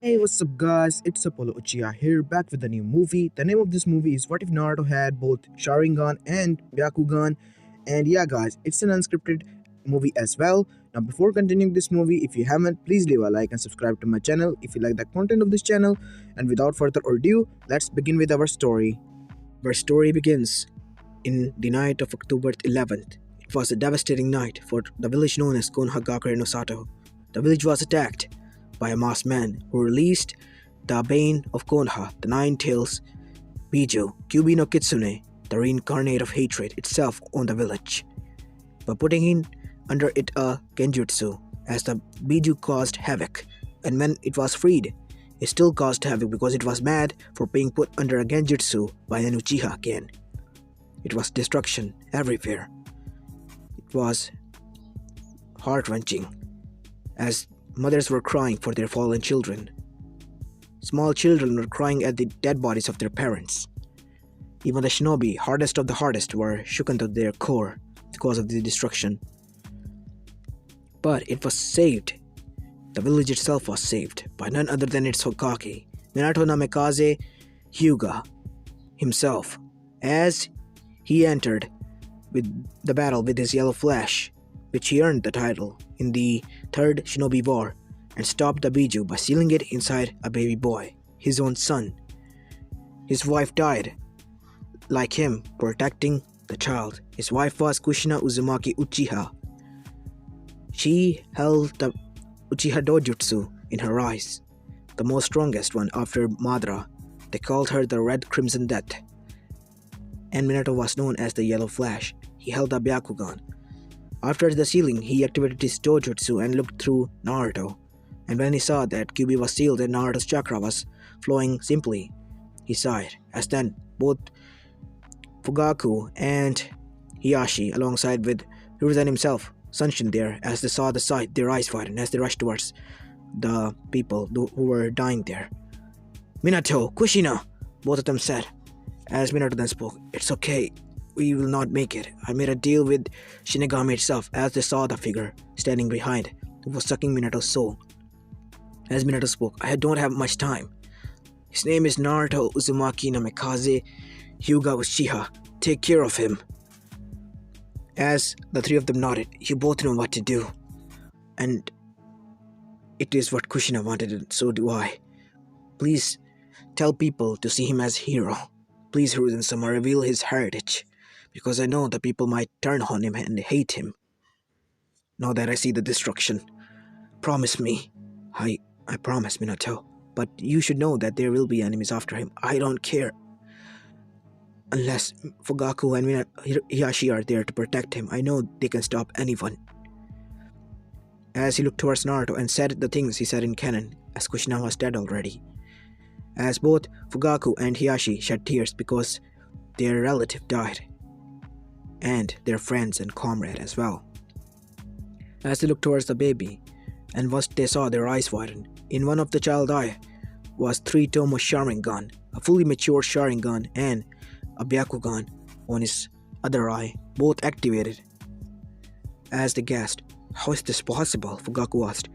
Hey, what's up, guys? It's Apollo Uchiha here, back with a new movie. The name of this movie is What If Naruto Had Both Sharingan and Byakugan? And yeah, guys, it's an unscripted movie as well. Now, before continuing this movie, if you haven't, please leave a like and subscribe to my channel if you like the content of this channel. And without further ado, let's begin with our story. Our story begins in the night of October 11th. It was a devastating night for the village known as Konohagakure no Sato. The village was attacked by a masked man who released the bane of Konoha, the Nine Tails Biju, Kyubi no Kitsune, the reincarnate of hatred itself on the village, by putting in under it a genjutsu, as the Biju caused havoc, and when it was freed, it still caused havoc because it was mad for being put under a genjutsu by an Uchiha again. It was destruction everywhere. It was heart-wrenching, as mothers were crying for their fallen children. Small children were crying at the dead bodies of their parents. Even the shinobi, hardest of the hardest, were shooken to their core because of the destruction. But it was saved. The village itself was saved by none other than its Hokage, Minato Namikaze Hyuga himself, as he entered with the battle with his yellow flash, which he earned the title in the Third Shinobi War, and stopped the Biju by sealing it inside a baby boy, his own son. His wife died, like him, protecting the child. His wife was Kushina Uzumaki Uchiha. She held the Uchiha Dojutsu in her eyes, the most strongest one after Madara. They called her the Red Crimson Death. And Minato was known as the Yellow Flash. He held a byakugan. After the sealing, he activated his dojutsu and looked through Naruto. And when he saw that Kyubi was sealed and Naruto's chakra was flowing simply, he sighed, as then both Fugaku and Hiyashi, alongside with Hiruzen himself, Sunshin there, as they saw the sight, their eyes widened as they rushed towards the people who were dying there. "Minato, Kushina," both of them said. As Minato then spoke, "It's okay. We will not make it. I made a deal with Shinigami itself," as they saw the figure standing behind, who was sucking Minato's soul. As Minato spoke, "I don't have much time. His name is Naruto Uzumaki Namikaze Hyuga Uchiha. Take care of him." As the three of them nodded, "You both know what to do. And it is what Kushina wanted, and so do I. Please tell people to see him as a hero. Please, Hiruzen-sama, reveal his heritage, because I know the people might turn on him and hate him. Now that I see the destruction, promise me." I promise, Minato. But you should know that there will be enemies after him. I don't care. Unless Fugaku and Hiyashi are there to protect him, I know they can stop anyone." As he looked towards Naruto and said the things he said in canon, as Kushina was dead already. As both Fugaku and Hiyashi shed tears because their relative died, and their friends and comrade as well. As they looked towards the baby, and once they saw, their eyes widened. In one of the child's eye was 3 Tomo Sharingan, a fully mature Sharingan, and a Byakugan on his other eye, both activated. As they gasped, "How is this possible?" Fugaku asked.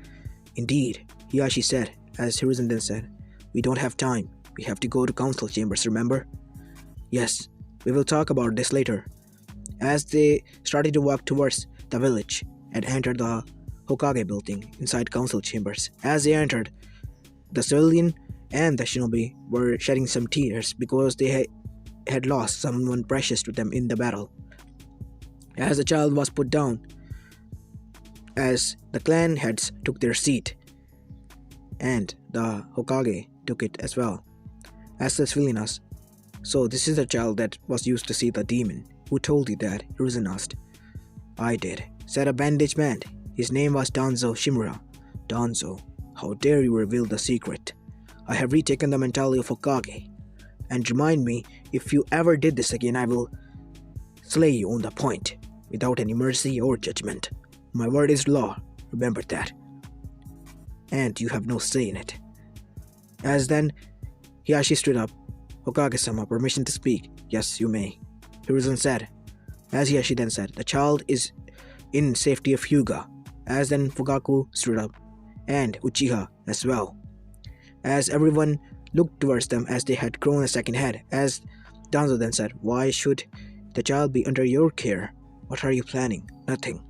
"Indeed," Hiyashi said, as Hiruzen then said, "We don't have time. We have to go to council chambers, remember?" "Yes, we will talk about this later." As they started to walk towards the village and entered the Hokage building inside council chambers, as they entered, the civilian and the shinobi were shedding some tears because they had lost someone precious to them in the battle. As the child was put down, as the clan heads took their seat, and the Hokage took it as well, as the civilian asked, "So this is the child that was used to see the demon. Who told you that?" Hiruzen asked. "I did," said a bandaged man. His name was Danzo Shimura. "Danzo, how dare you reveal the secret? I have retaken the mentality of Hokage. And remind me, if you ever did this again, I will slay you on the point, without any mercy or judgment. My word is law, remember that. And you have no say in it." As then, Hiyashi stood up. "Hokage-sama, permission to speak." "Yes, you may," Hiruzen said. As Hiyashi then said, "The child is in safety of Hyuga." As then Fugaku stood up, and Uchiha as well. as everyone looked towards them as they had grown a second head. As Danzo then said, "Why should the child be under your care? What are you planning?" "Nothing.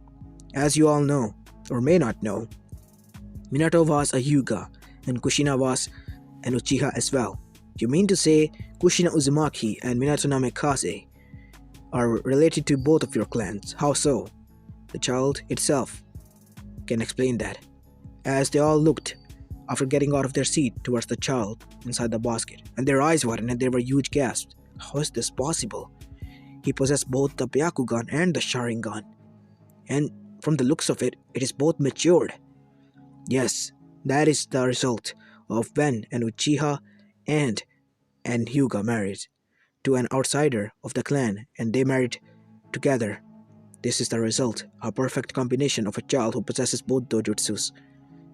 As you all know, or may not know, Minato was a Hyuga, and Kushina was an Uchiha as well." "You mean to say Kushina Uzumaki and Minato Namikaze are related to both of your clans? How so?" "The child itself can explain that." As they all looked after getting out of their seat towards the child inside the basket, and their eyes widened and there were huge gasps. "How is this possible? He possessed both the byakugan and the sharingan, and from the looks of it, it is both matured." "Yes, that is the result of when an Uchiha and an Hyuga married to an outsider of the clan, and they married together. This is the result, a perfect combination of a child who possesses both dojutsus.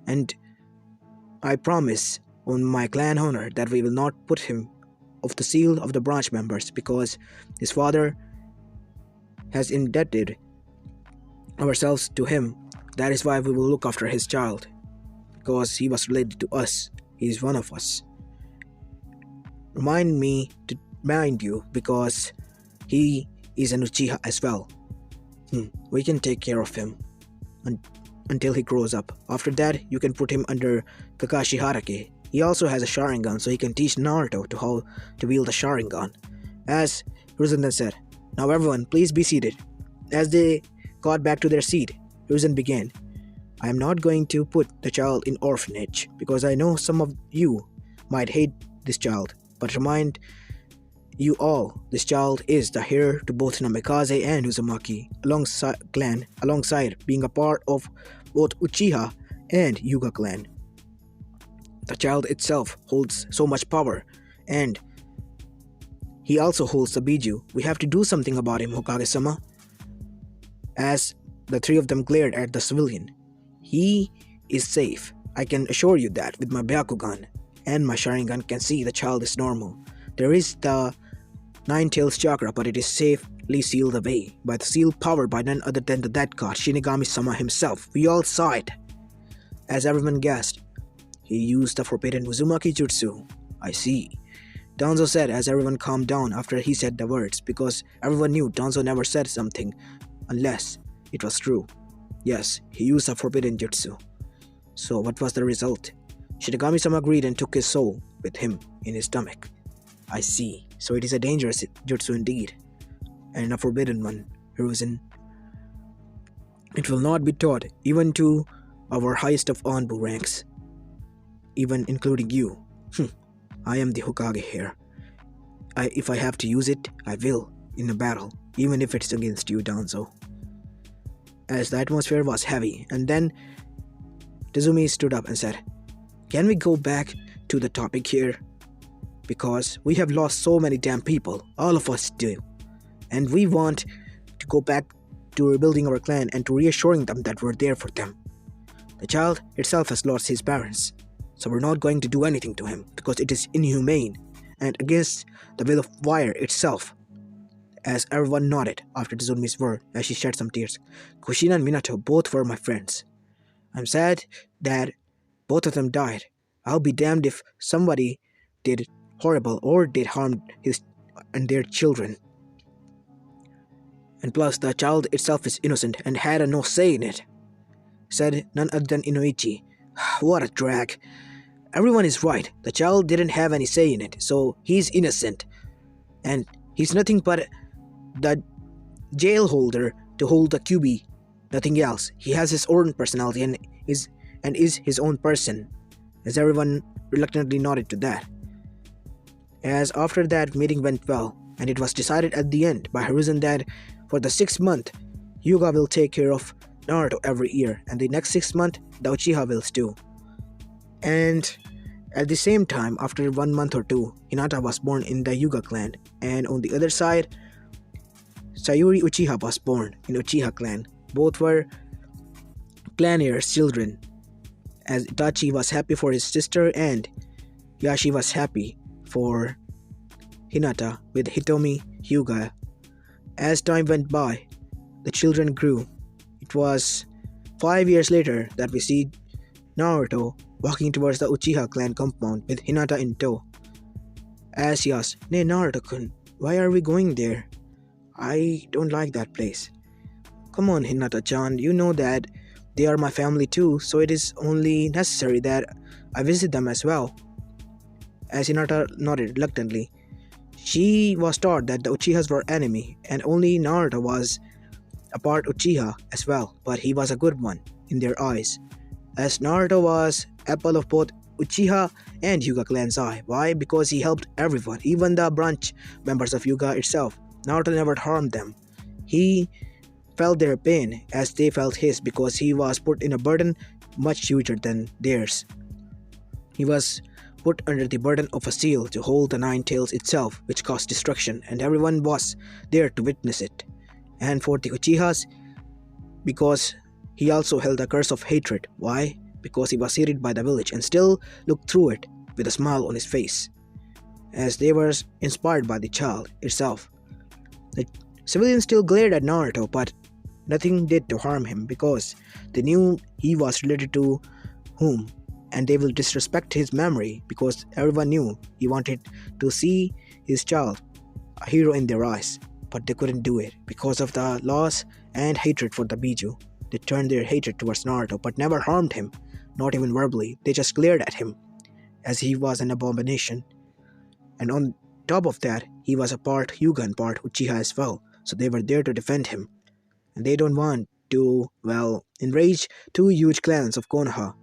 And I promise on my clan honor that we will not put him off the seal of the branch members because his father has indebted ourselves to him. That is why we will look after his child, because he was related to us. He is one of us. Remind me to mind you because he is an Uchiha as well. We can take care of him until he grows up. After that, you can put him under Kakashi Harake. He also has a sharingan, so he can teach Naruto to how to wield the sharingan." As Hiruzen then said, "Now everyone, please be seated." As they got back to their seat, Hiruzen began, "I am not going to put the child in orphanage because I know some of you might hate this child, but remind you all, this child is the heir to both Namikaze and Uzumaki clan, alongside being a part of both Uchiha and Hyuga clan. The child itself holds so much power, and he also holds the Biju. We have to do something about him, Hokage-sama." As the three of them glared at the civilian, "He is safe. I can assure you that with my byakugan and my sharingan can see the child is normal. There is the Nine Tails chakra, but it is safely sealed away by the seal powered by none other than the dead god Shinigami-sama himself. We all saw it." As everyone gasped, "He used the forbidden Uzumaki jutsu." "I see," Danzo said as everyone calmed down after he said the words, because everyone knew Danzo never said something unless it was true. "Yes, he used the forbidden jutsu." "So what was the result?" "Shinigami-sama agreed and took his soul with him in his stomach." "I see. So it is a dangerous jutsu indeed, and a forbidden one, Hiruzen. It will not be taught even to our highest of Anbu ranks, even including you. I am the Hokage here. If I have to use it, I will, in a battle, even if it's against you, Danzo." As the atmosphere was heavy, and then Tazumi stood up and said, "Can we go back to the topic here? Because we have lost so many damn people, all of us do, and we want to go back to rebuilding our clan and to reassuring them that we're there for them. The child itself has lost his parents, so we're not going to do anything to him because it is inhumane and against the will of Fire itself." As everyone nodded after Tsurumi's word as she shed some tears, "Kushina and Minato both were my friends. I'm sad that both of them died. I'll be damned if somebody did horrible or did harm his and their children. And plus, the child itself is innocent and had no say in it," said none other than Inoichi. "What a drag. Everyone is right. The child didn't have any say in it, so he's innocent. And he's nothing but the jail holder to hold the QB, nothing else. He has his own personality and is his own person." As everyone reluctantly nodded to that. As after that meeting went well, and it was decided at the end by Hiruzen that for the 6th month, Hyuga will take care of Naruto every year, and the next 6th month, the Uchiha wills too. And at the same time, after 1 month or two, Hinata was born in the Hyuga clan, and on the other side, Sayuri Uchiha was born in Uchiha clan. Both were clan heirs' children, as Itachi was happy for his sister and Yashi was happy for Hinata with Hitomi Hyuga. As time went by, the children grew. It was 5 years later that we see Naruto walking towards the Uchiha clan compound with Hinata in tow. As she asked, "Nay, Naruto-kun, why are we going there? I don't like that place." "Come on, Hinata-chan, you know that they are my family too, so it is only necessary that I visit them as well." As Hinata nodded reluctantly, she was taught that the Uchihas were enemy, and only Naruto was a part Uchiha as well, but he was a good one in their eyes, as Naruto was apple of both Uchiha and Hyuga clan's eye. Why? Because he helped everyone, even the branch members of Hyuga itself. Naruto never harmed them. He felt their pain as they felt his, because he was put in a burden much huger than theirs. He was put under the burden of a seal to hold the Nine Tails itself, which caused destruction, and everyone was there to witness it. And for the Uchihas, because he also held the curse of hatred. Why? Because he was hated by the village and still looked through it with a smile on his face, as they were inspired by the child itself. The civilians still glared at Naruto, but nothing did to harm him, because they knew he was related to whom, and they will disrespect his memory, because everyone knew he wanted to see his child a hero in their eyes, but they couldn't do it because of the loss and hatred for the Biju. They turned their hatred towards Naruto, but never harmed him, not even verbally. They just glared at him, as he was an abomination. And on top of that, he was a part Hyuga and part Uchiha as well, so they were there to defend him. And they don't want to, enrage two huge clans of Konoha.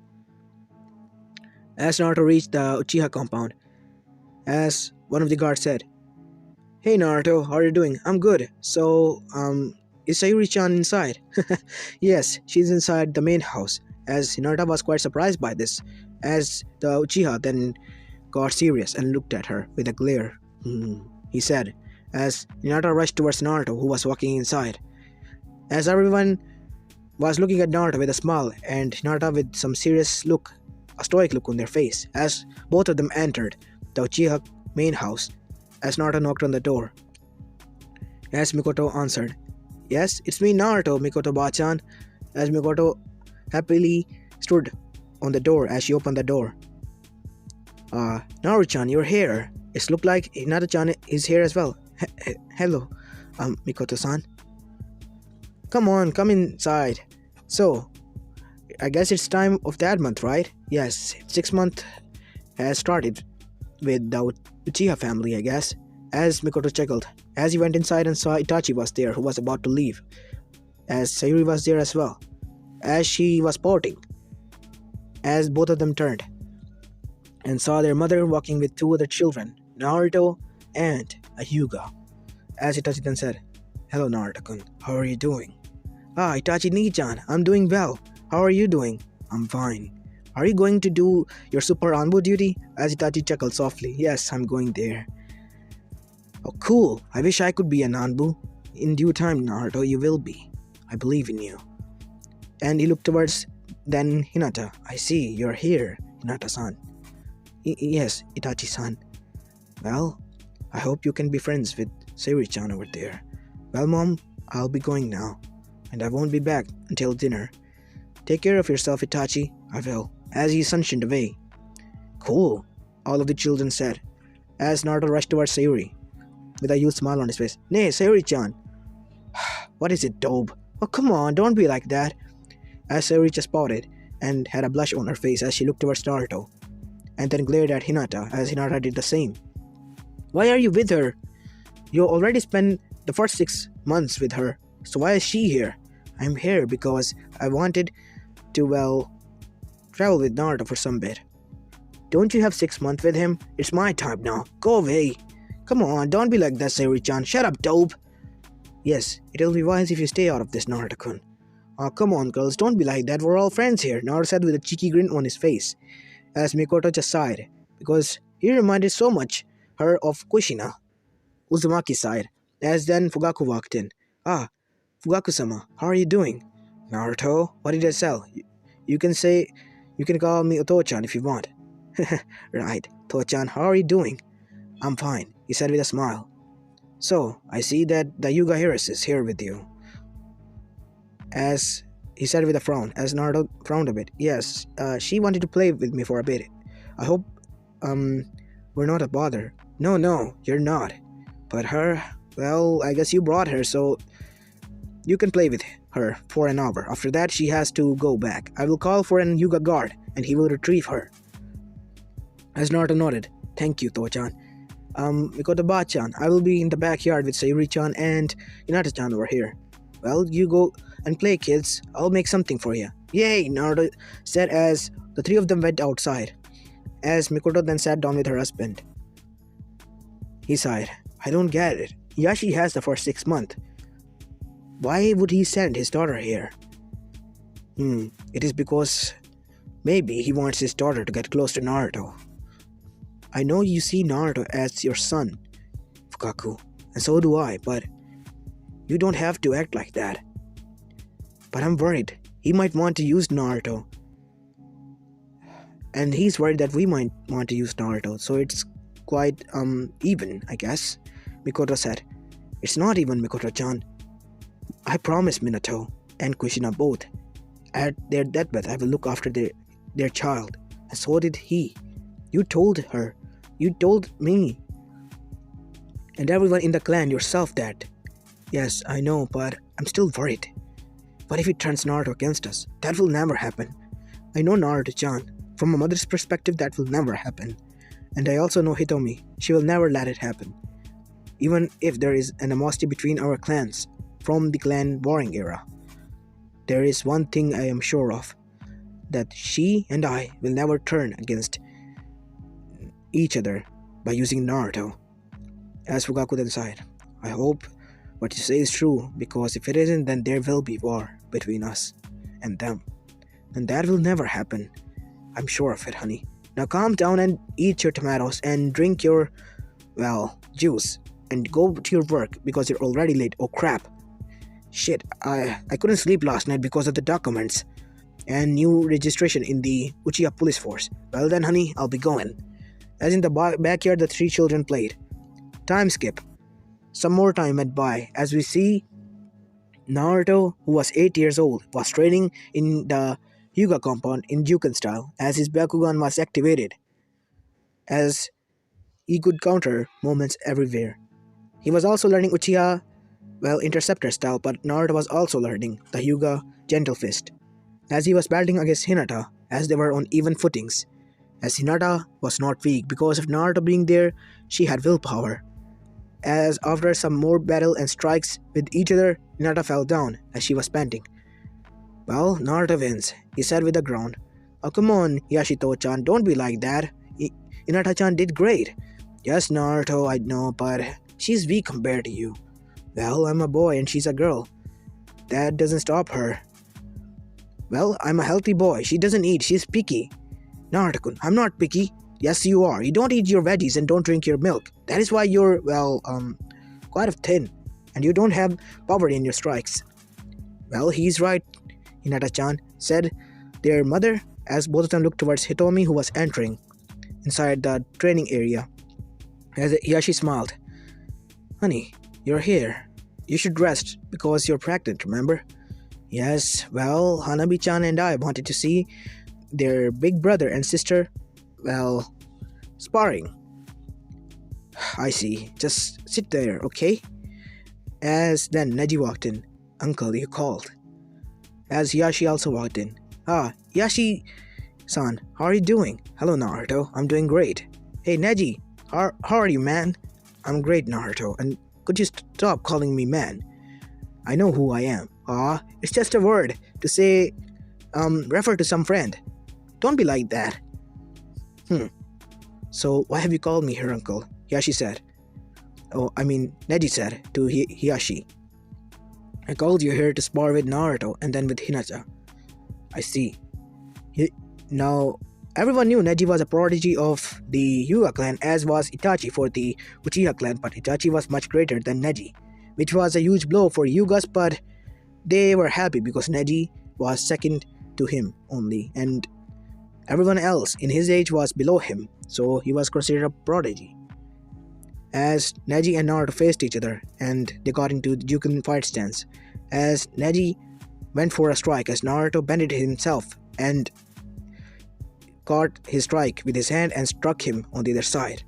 As Naruto reached the Uchiha compound, as one of the guards said, "Hey Naruto, how are you doing?" "I'm good. So, is Sayuri-chan inside?" "Yes, she's inside the main house." As Hinata was quite surprised by this, as the Uchiha then got serious and looked at her with a glare. He said, as Hinata rushed towards Naruto, who was walking inside. As everyone was looking at Naruto with a smile, and Hinata with some serious look, a stoic look on their face, as both of them entered the Uchiha main house, as Naruto knocked on the door. As Mikoto answered, "Yes, it's me, Naruto, Mikoto-bachan," as Mikoto happily stood on the door as she opened the door. "Naruto-chan, you're here. It looked like Hinata-chan is here as well." Hello, Mikoto-san." "Come on, come inside." "So, I guess it's time of that month, right?" "Yes, 6 month has started with the Uchiha family, I guess." As Mikoto chuckled, as he went inside and saw Itachi was there, who was about to leave, as Sayuri was there as well, as she was pouting, as both of them turned and saw their mother walking with two other children, Naruto and a Hyuga. As Itachi then said, "Hello Naruto-kun, how are you doing?" Itachi Ni-chan, I'm doing well. How are you doing?" "I'm fine. Are you going to do your Super Anbu duty?" As Itachi chuckled softly. "Yes, I'm going there." "Oh, cool. I wish I could be an Anbu." "In due time, Naruto, you will be. I believe in you." And he looked towards then Hinata. "I see, you're here, Hinata-san." Yes, Itachi-san." "Well, I hope you can be friends with Sayuri-chan over there." "Well, Mom, I'll be going now, and I won't be back until dinner." "Take care of yourself, Itachi." "I will." As he sunshined away. "Cool," all of the children said, as Naruto rushed towards Sayuri, with a huge smile on his face. "Nay, Sayuri-chan." "What is it, Dobe?" "Oh, come on, don't be like that." As Sayuri just pouted and had a blush on her face as she looked towards Naruto, and then glared at Hinata as Hinata did the same. "Why are you with her? You already spent the first 6 months with her, so why is she here?" "I'm here because I wanted to, travel with Naruto for some bit." "Don't you have 6 months with him? It's my time now. Go away." "Come on, don't be like that, Sayuri-chan. Shut up, dope." "Yes, it'll be wise if you stay out of this, Naruto-kun." "Oh, come on, girls, don't be like that. We're all friends here," Naruto said with a cheeky grin on his face, as Mikoto just sighed, because he reminded so much her of Kushina, Uzumaki's side, as then Fugaku walked in. Fugaku-sama, how are you doing?" "Naruto, what did I tell? You can call me Oto-chan if you want." "Right, To-chan, how are you doing?" "I'm fine," he said with a smile. "So, I see that the Hyuga Heiress is here with you." As he said with a frown, as Naruto frowned a bit. Yes, she wanted to play with me for a bit. I hope, we're not a bother. No, no, you're not. But her, well, I guess you brought her, so you can play with her for an hour. After that, she has to go back. I will call for an Hyuga guard, and he will retrieve her. As Naruto nodded, thank you, Toho-chan. Mikoto-ba-chan, I will be in the backyard with Sayuri-chan and Hinata-chan over here. Well, you go and play, kids. I'll make something for you. Yay, Naruto said as the three of them went outside. As Mikoto then sat down with her husband. He sighed. I don't get it. Yashi has the first 6 months. Why would he send his daughter here? It is because maybe he wants his daughter to get close to Naruto. I know you see Naruto as your son, Fukaku, and so do I, but you don't have to act like that. But I'm worried. He might want to use Naruto. And he's worried that we might want to use Naruto, so it's quite, even, I guess, Mikoto said. It's not even, Mikoto-chan. I promised Minato and Kushina both. At their deathbed, I will look after their child, and so did he. You told her. You told me. And everyone in the clan yourself that. Yes, I know, but I'm still worried. What if he turns Naruto against us? That will never happen. I know Naruto-chan. From a mother's perspective, that will never happen. And I also know Hitomi. She will never let it happen. Even if there is animosity between our clans from the clan warring era. There is one thing I am sure of. That she and I will never turn against each other by using Naruto. As Fukaku then sighed, I hope what you say is true, because if it isn't, then there will be war between us and them. And that will never happen. I'm sure of it, honey. Now calm down and eat your tomatoes and drink your, well, juice. And go to your work because you're already late. Oh crap. Shit, I couldn't sleep last night because of the documents and new registration in the Uchiha police force. Well then, honey, I'll be going. As in the backyard, the three children played. Time skip. Some more time went by as we see Naruto, who was 8 years old, was training in the Hyuga compound in Juken style as his byakugan was activated, as he could counter movements everywhere. He was also learning Uchiha, well, interceptor style, but Naruto was also learning the Hyuga gentle fist, as he was battling against Hinata, as they were on even footings, as Hinata was not weak because of Naruto being there. She had willpower. As after some more battle and strikes with each other, Hinata fell down as she was panting. Well, Naruto wins, he said with a groan. Oh come on, Yashito-chan, don't be like that. Hinata-chan did great. Yes, Naruto, I know, but she's weak compared to you. Well, I'm a boy and she's a girl. That doesn't stop her. Well, I'm a healthy boy. She doesn't eat. She's picky. Naruto-kun, I'm not picky. Yes, you are. You don't eat your veggies and don't drink your milk. That is why you're, well, quite thin. And you don't have power in your strikes. Well, he's right, Hinata-chan said their mother as both of them looked towards Hitomi, who was entering inside the training area. As Hiyashi smiled. Honey, you're here. You should rest because you're pregnant, remember? Yes, well, Hanabi-chan and I wanted to see their big brother and sister, well, sparring. I see. Just sit there, okay? As then Neji walked in. Uncle, you called. As Hiyashi also walked in. Ah, Hiyashi-san, how are you doing? Hello, Naruto. I'm doing great. Hey, Neji, how are you, man? I'm great, Naruto, and could you stop calling me man? I know who I am. Ah, it's just a word to say, refer to some friend. Don't be like that. So why have you called me here, uncle? Hiyashi said. Neji said to Hiyashi. I called you here to spar with Naruto and then with Hinata. I see. Now, everyone knew Neji was a prodigy of the Hyuga clan, as was Itachi for the Uchiha clan, but Itachi was much greater than Neji, which was a huge blow for Hyugas, but they were happy because Neji was second to him only, and everyone else in his age was below him, so he was considered a prodigy. As Neji and Naruto faced each other, and they got into Juken fight stance, as Neji went for a strike as Naruto bended himself and caught his strike with his hand and struck him on the other side.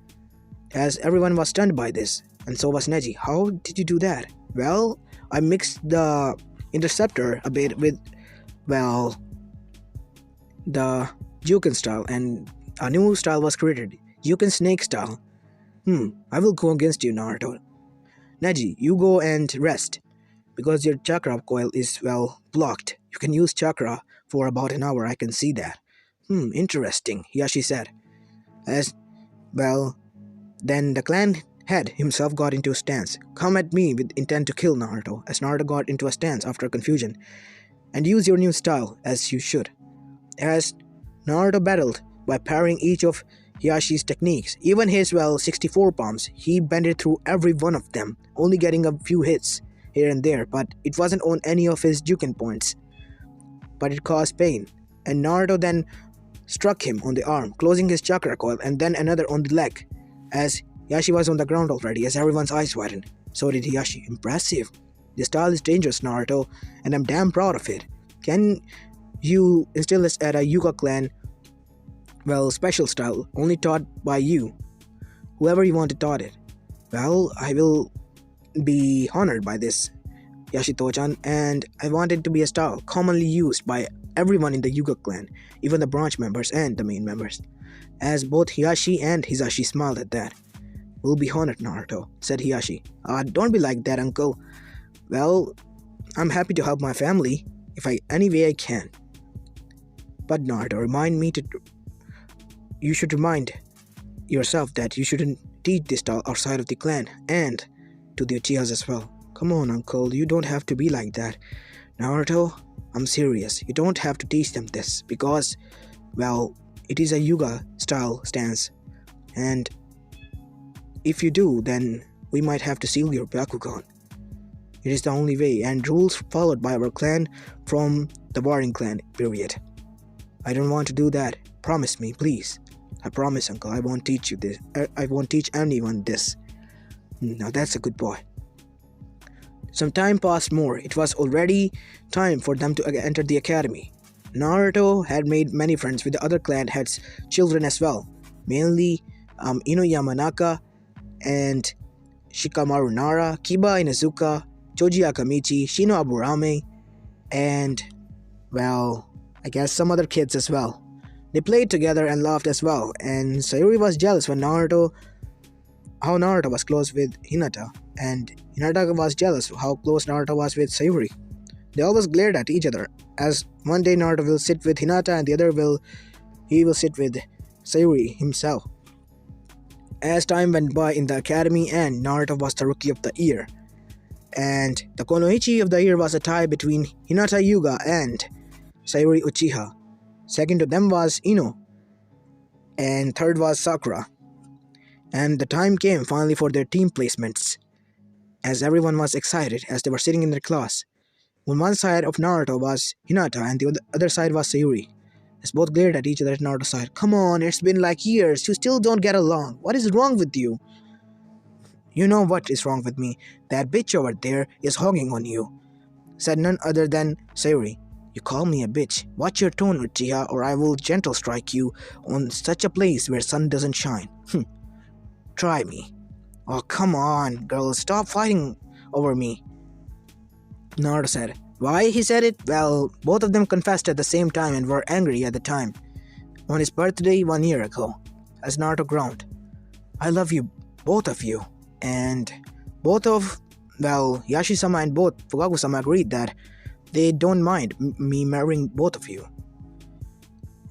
As everyone was stunned by this, and so was Neji. How did you do that? Well, I mixed the interceptor a bit with, well, the Juken style, and a new style was created, Juken Snake style. I will go against you, Naruto. Neji, you go and rest, because your chakra coil is, well, blocked. You can use chakra for about an hour, I can see that. Interesting, Hiashi said. As, well, then the clan head himself got into a stance. Come at me with intent to kill Naruto, as Naruto got into a stance after confusion. And use your new style, as you should. As Naruto battled by parrying each of Hiyashi's techniques, even his, well, 64 palms, he bended through every one of them, only getting a few hits here and there, but it wasn't on any of his Juken points. But it caused pain, and Naruto then struck him on the arm, closing his chakra coil, and then another on the leg, as Hiyashi was on the ground already, as everyone's eyes widened. So did Hiyashi. Impressive. This style is dangerous, Naruto, and I'm damn proud of it. Can you instill this at a Hyuga clan, well, special style, only taught by you, whoever you want to taught it? Well, I will be honored by this, Yashito-chan, and I want it to be a style commonly used by everyone in the Hyuga clan, even the branch members and the main members. As both Hiyashi and Hisashi smiled at that. We'll be honored, Naruto, said Hiyashi. Don't be like that, uncle. Well, I'm happy to help my family, any way I can. But Naruto, you should remind yourself that you shouldn't teach this style outside of the clan, and to the Uchihas as well. Come on, uncle, you don't have to be like that. Naruto, I'm serious. You don't have to teach them this, because, well, it is a Hyuga style stance, and if you do, then we might have to seal your byakugan. It is the only way, and rules followed by our clan from the warring clan, period. I don't want to do that. Promise me, please. I promise, uncle, I won't teach you this. I won't teach anyone this. Now that's a good boy. Some time passed more. It was already time for them to enter the academy. Naruto had made many friends with the other clan heads' children as well, mainly Ino Yamanaka and Shikamaru Nara, Kiba Inuzuka, Choji Akamichi, Shino Aburame, and, well, I guess some other kids as well. They played together and laughed as well, and Sayuri was jealous when how Naruto was close with Hinata, and Hinata was jealous how close Naruto was with Sayuri. They always glared at each other, as one day Naruto will sit with Hinata and the other he will sit with Sayuri himself. As time went by in the academy, and Naruto was the Rookie of the Year, and the Konoichi of the Year was a tie between Hinata Hyuga and Sayuri Uchiha. Second to them was Ino, and third was Sakura. And the time came finally for their team placements, as everyone was excited as they were sitting in their class. On one side of Naruto was Hinata and the other side was Sayuri. As both glared at each other at Naruto's side. Come on, it's been like years, you still don't get along. What is wrong with you? You know what is wrong with me. That bitch over there is hogging on you, said none other than Sayuri. You call me a bitch. Watch your tone, Uchiha, or I will gentle strike you on such a place where sun doesn't shine. Try me. Oh, come on, girls, stop fighting over me, Naruto said. Why he said it? Well, both of them confessed at the same time and were angry at the time. On his birthday 1 year ago, as Naruto groaned. I love you, both of you. And Yashi-sama and both Fugaku-sama agreed that they don't mind me marrying both of you.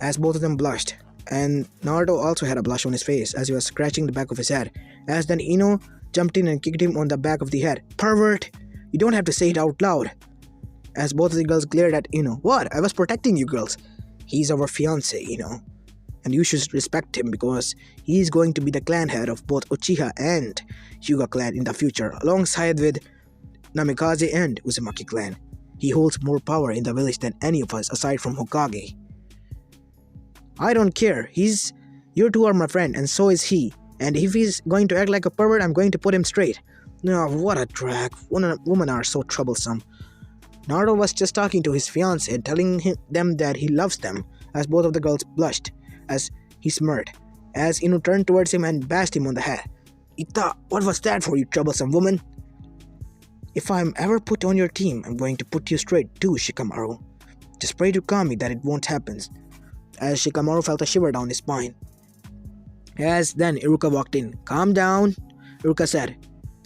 As both of them blushed, and Naruto also had a blush on his face as he was scratching the back of his head, as then Ino jumped in and kicked him on the back of the head. Pervert! You don't have to say it out loud. As both of the girls glared at Ino. What? I was protecting you girls. He's our fiancé, Ino. And you should respect him because he's going to be the clan head of both Uchiha and Hyuga clan in the future, alongside with Namikaze and Uzumaki clan. He holds more power in the village than any of us aside from Hokage. I don't care. You two are my friend and so is he. And if he's going to act like a pervert, I'm going to put him straight. No, what a drag. Women are so troublesome. Naruto was just talking to his fiancée and telling them that he loves them, as both of the girls blushed as he smirked, as Inu turned towards him and bashed him on the head. "Ita, what was that for, you troublesome woman? If I'm ever put on your team, I'm going to put you straight too, Shikamaru. Just pray to Kami that it won't happen," as Shikamaru felt a shiver down his spine. As then Iruka walked in. "Calm down," Iruka said.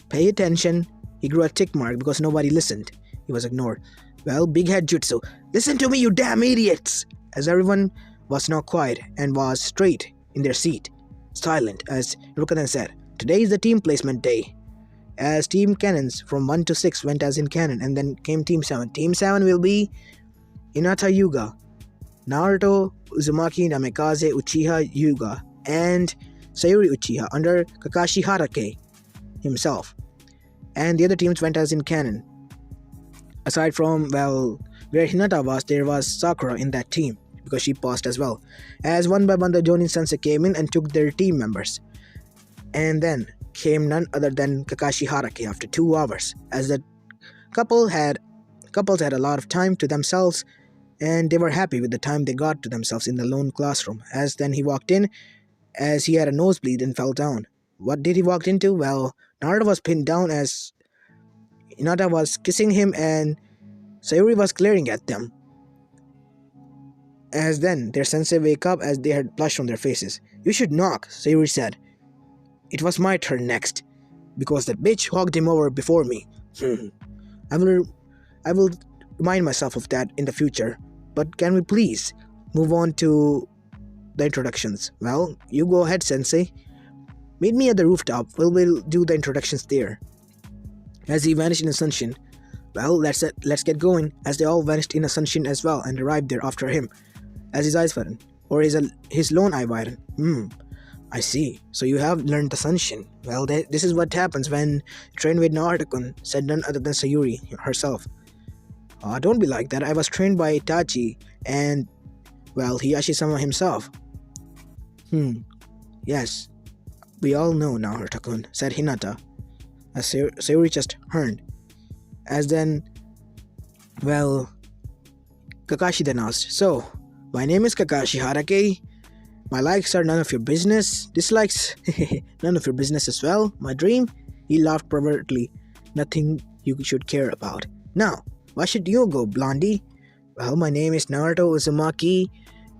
"Pay attention." He grew a tick mark because nobody listened. He was ignored. "Well, big head jutsu. Listen to me, you damn idiots!" As everyone was now quiet and was straight in their seat, silent, as Iruka then said, "Today is the team placement day." As team cannons from 1 to 6 went as in cannon, and then came team 7. Team 7 will be Hinata Hyuga, Naruto, Uzumaki, Namikaze, Uchiha, Hyuga, and Sayuri Uchiha under Kakashi Hatake himself. And the other teams went as in canon. Aside from, well, where Hinata was, there was Sakura in that team, because she passed as well. As one by one the Jonin Sensei came in and took their team members. And then came none other than Kakashi Hatake after 2 hours, as the couples had a lot of time to themselves, and they were happy with the time they got to themselves in the lone classroom. As then he walked in, as he had a nosebleed and fell down. What did he walk into? Well, Naruto was pinned down as Hinata was kissing him and Sayuri was glaring at them. As then their sensei wake up as they had blush on their faces. "You should knock," Sayuri said. "It was my turn next, because that bitch hogged him over before me. I will remind myself of that in the future. But can we please move on to the introductions?" "Well, you go ahead, Sensei. Meet me at the rooftop. We'll do the introductions there." As he vanished in the sunshine. Well, let's get going, as they all vanished in the sunshine as well and arrived there after him, as his eyes widened, or his lone eye widened. I see. So you have learned the sunshine. Well, this is what happens when you train with Naruto-kun, said none other than Sayuri herself. Don't be like that. I was trained by Itachi and, well, Hiyashi-sama himself. Yes, we all know Naruto-kun, said Hinata, as Sayuri just heard. As then, well, Kakashi then asked, "So, my name is Kakashi Hatake. My likes are none of your business. Dislikes, none of your business as well. My dream?" He laughed pervertly. "Nothing you should care about. Now, why should you go, Blondie?" "Well, my name is Naruto Uzumaki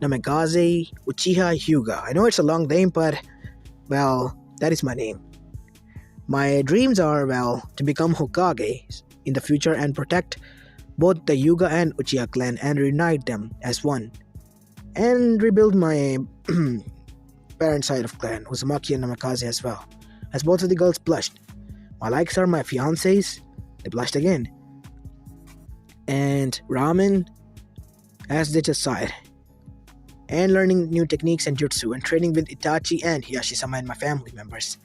Namikaze Uchiha Hyuga. I know it's a long name, but, well, that is my name. My dreams are, well, to become Hokage in the future and protect both the Hyuga and Uchiha clan and reunite them as one. And rebuild my parent side of clan, Uzumaki and Namikaze as well." As both of the girls blushed. "My likes are my fiancés." They blushed again. "And ramen," as they just sighed. "And learning new techniques and jutsu and training with Itachi and Hiyashi-sama and my family members.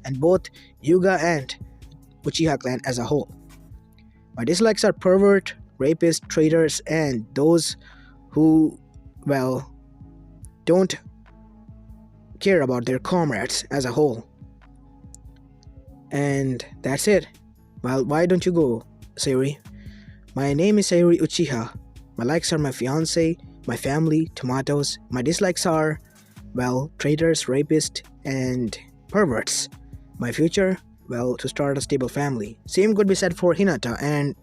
And both Hyuga and Uchiha clan as a whole. My dislikes are pervert, rapists, traitors, and those who, well, don't care about their comrades as a whole. And that's it. Well, why don't you go, Sayuri?" "My name is Sayuri Uchiha. My likes are my fiancé, my family, tomatoes. My dislikes are, well, traitors, rapists, and perverts. My future? Well, to start a stable family." Same could be said for Hinata, and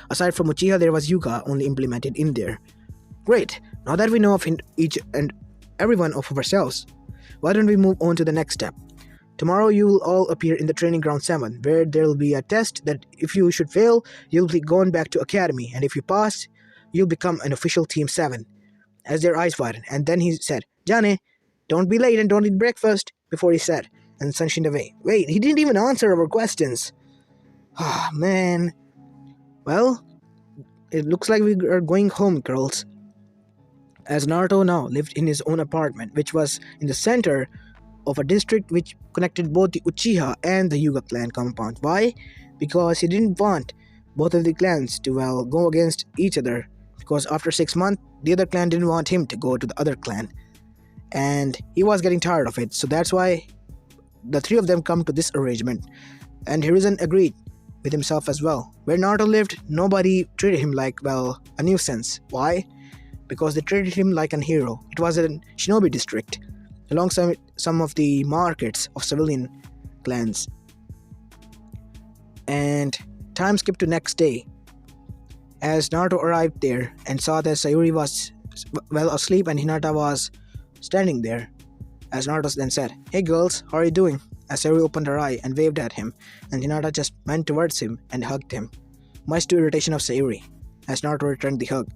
aside from Uchiha, there was Hyuga only implemented in there. Great, now that we know of each and every one of ourselves, why don't we move on to the next step? Tomorrow you will all appear in the training ground 7, where there will be a test that if you should fail, you'll be gone back to academy, and if you pass, you'll become an official team 7. As their eyes widened, and then he said, "Johnny, don't be late and don't eat breakfast," before he said, and sunshined away. Wait, he didn't even answer our questions. Man. Well, it looks like we are going home, girls. As Naruto now lived in his own apartment, which was in the center of a district which connected both the Uchiha and the Hyuga clan compound. Why? Because he didn't want both of the clans to, well, go against each other, because after 6 months, the other clan didn't want him to go to the other clan, and he was getting tired of it. So that's why the 3 of them come to this arrangement, and Hiruzen agreed with himself as well. Where Naruto lived, nobody treated him like, well, a nuisance. Why? Because they treated him like an hero. It was a shinobi district, alongside some of the markets of civilian clans. And time skipped to next day, as Naruto arrived there and saw that Sayuri was well asleep and Hinata was standing there. As Naruto then said, "Hey girls, how are you doing?" As Sayuri opened her eye and waved at him, and Hinata just went towards him and hugged him, much to irritation of Sayuri, as Naruto returned the hug.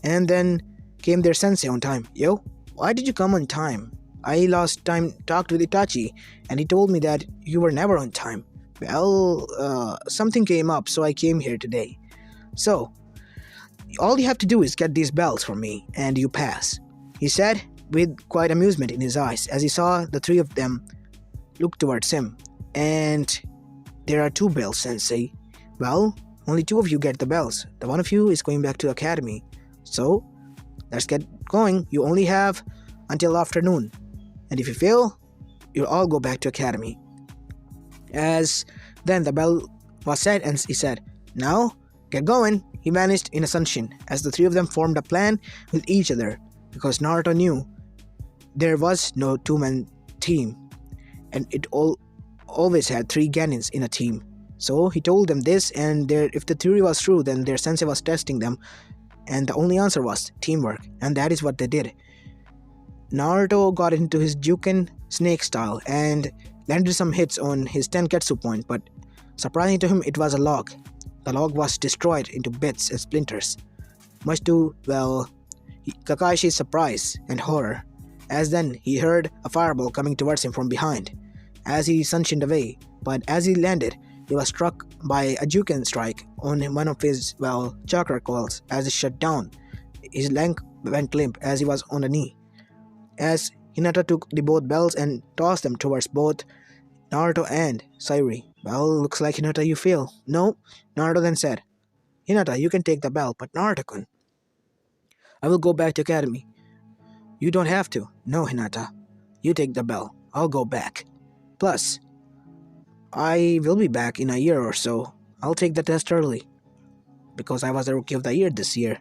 And then came their sensei on time. "Yo, why did you come on time? I last time talked with Itachi, and he told me that you were never on time." "Well, something came up, so I came here today. So, all you have to do is get these bells for me, and you pass," he said, with quite amusement in his eyes, as he saw the three of them look towards him. "And there are 2 bells, sensei." "Well, only 2 of you get the bells. The one of you is going back to academy. So, let's get going. You only have until afternoon. And if you fail, you'll all go back to academy." As then the bell was said, and he said, "Now, get going." He vanished in a sunshine, as the 3 of them formed a plan with each other, because Naruto knew there was no 2-man team, and it always had 3 Genins in a team. So he told them this, and if the theory was true, then their sensei was testing them, and the only answer was teamwork, and that is what they did. Naruto got into his Juken snake style and landed some hits on his Tenketsu point, but surprising to him, it was a log. The log was destroyed into bits and splinters, much to, well, Kakashi's surprise and horror, as then he heard a fireball coming towards him from behind, as he sunshined away, but as he landed, he was struck by a Juken strike on one of his, well, chakra coils, as it shut down. His leg went limp as he was on a knee, as Hinata took the both bells and tossed them towards both Naruto and Sayuri. "Well, looks like Hinata you fail." "No," Naruto then said. "Hinata, you can take the bell, but Naruto-kun, I will go back to academy." "You don't have to." "No, Hinata, you take the bell. I'll go back. Plus, I will be back in a year or so. I'll take the test early, because I was the Rookie of the Year this year.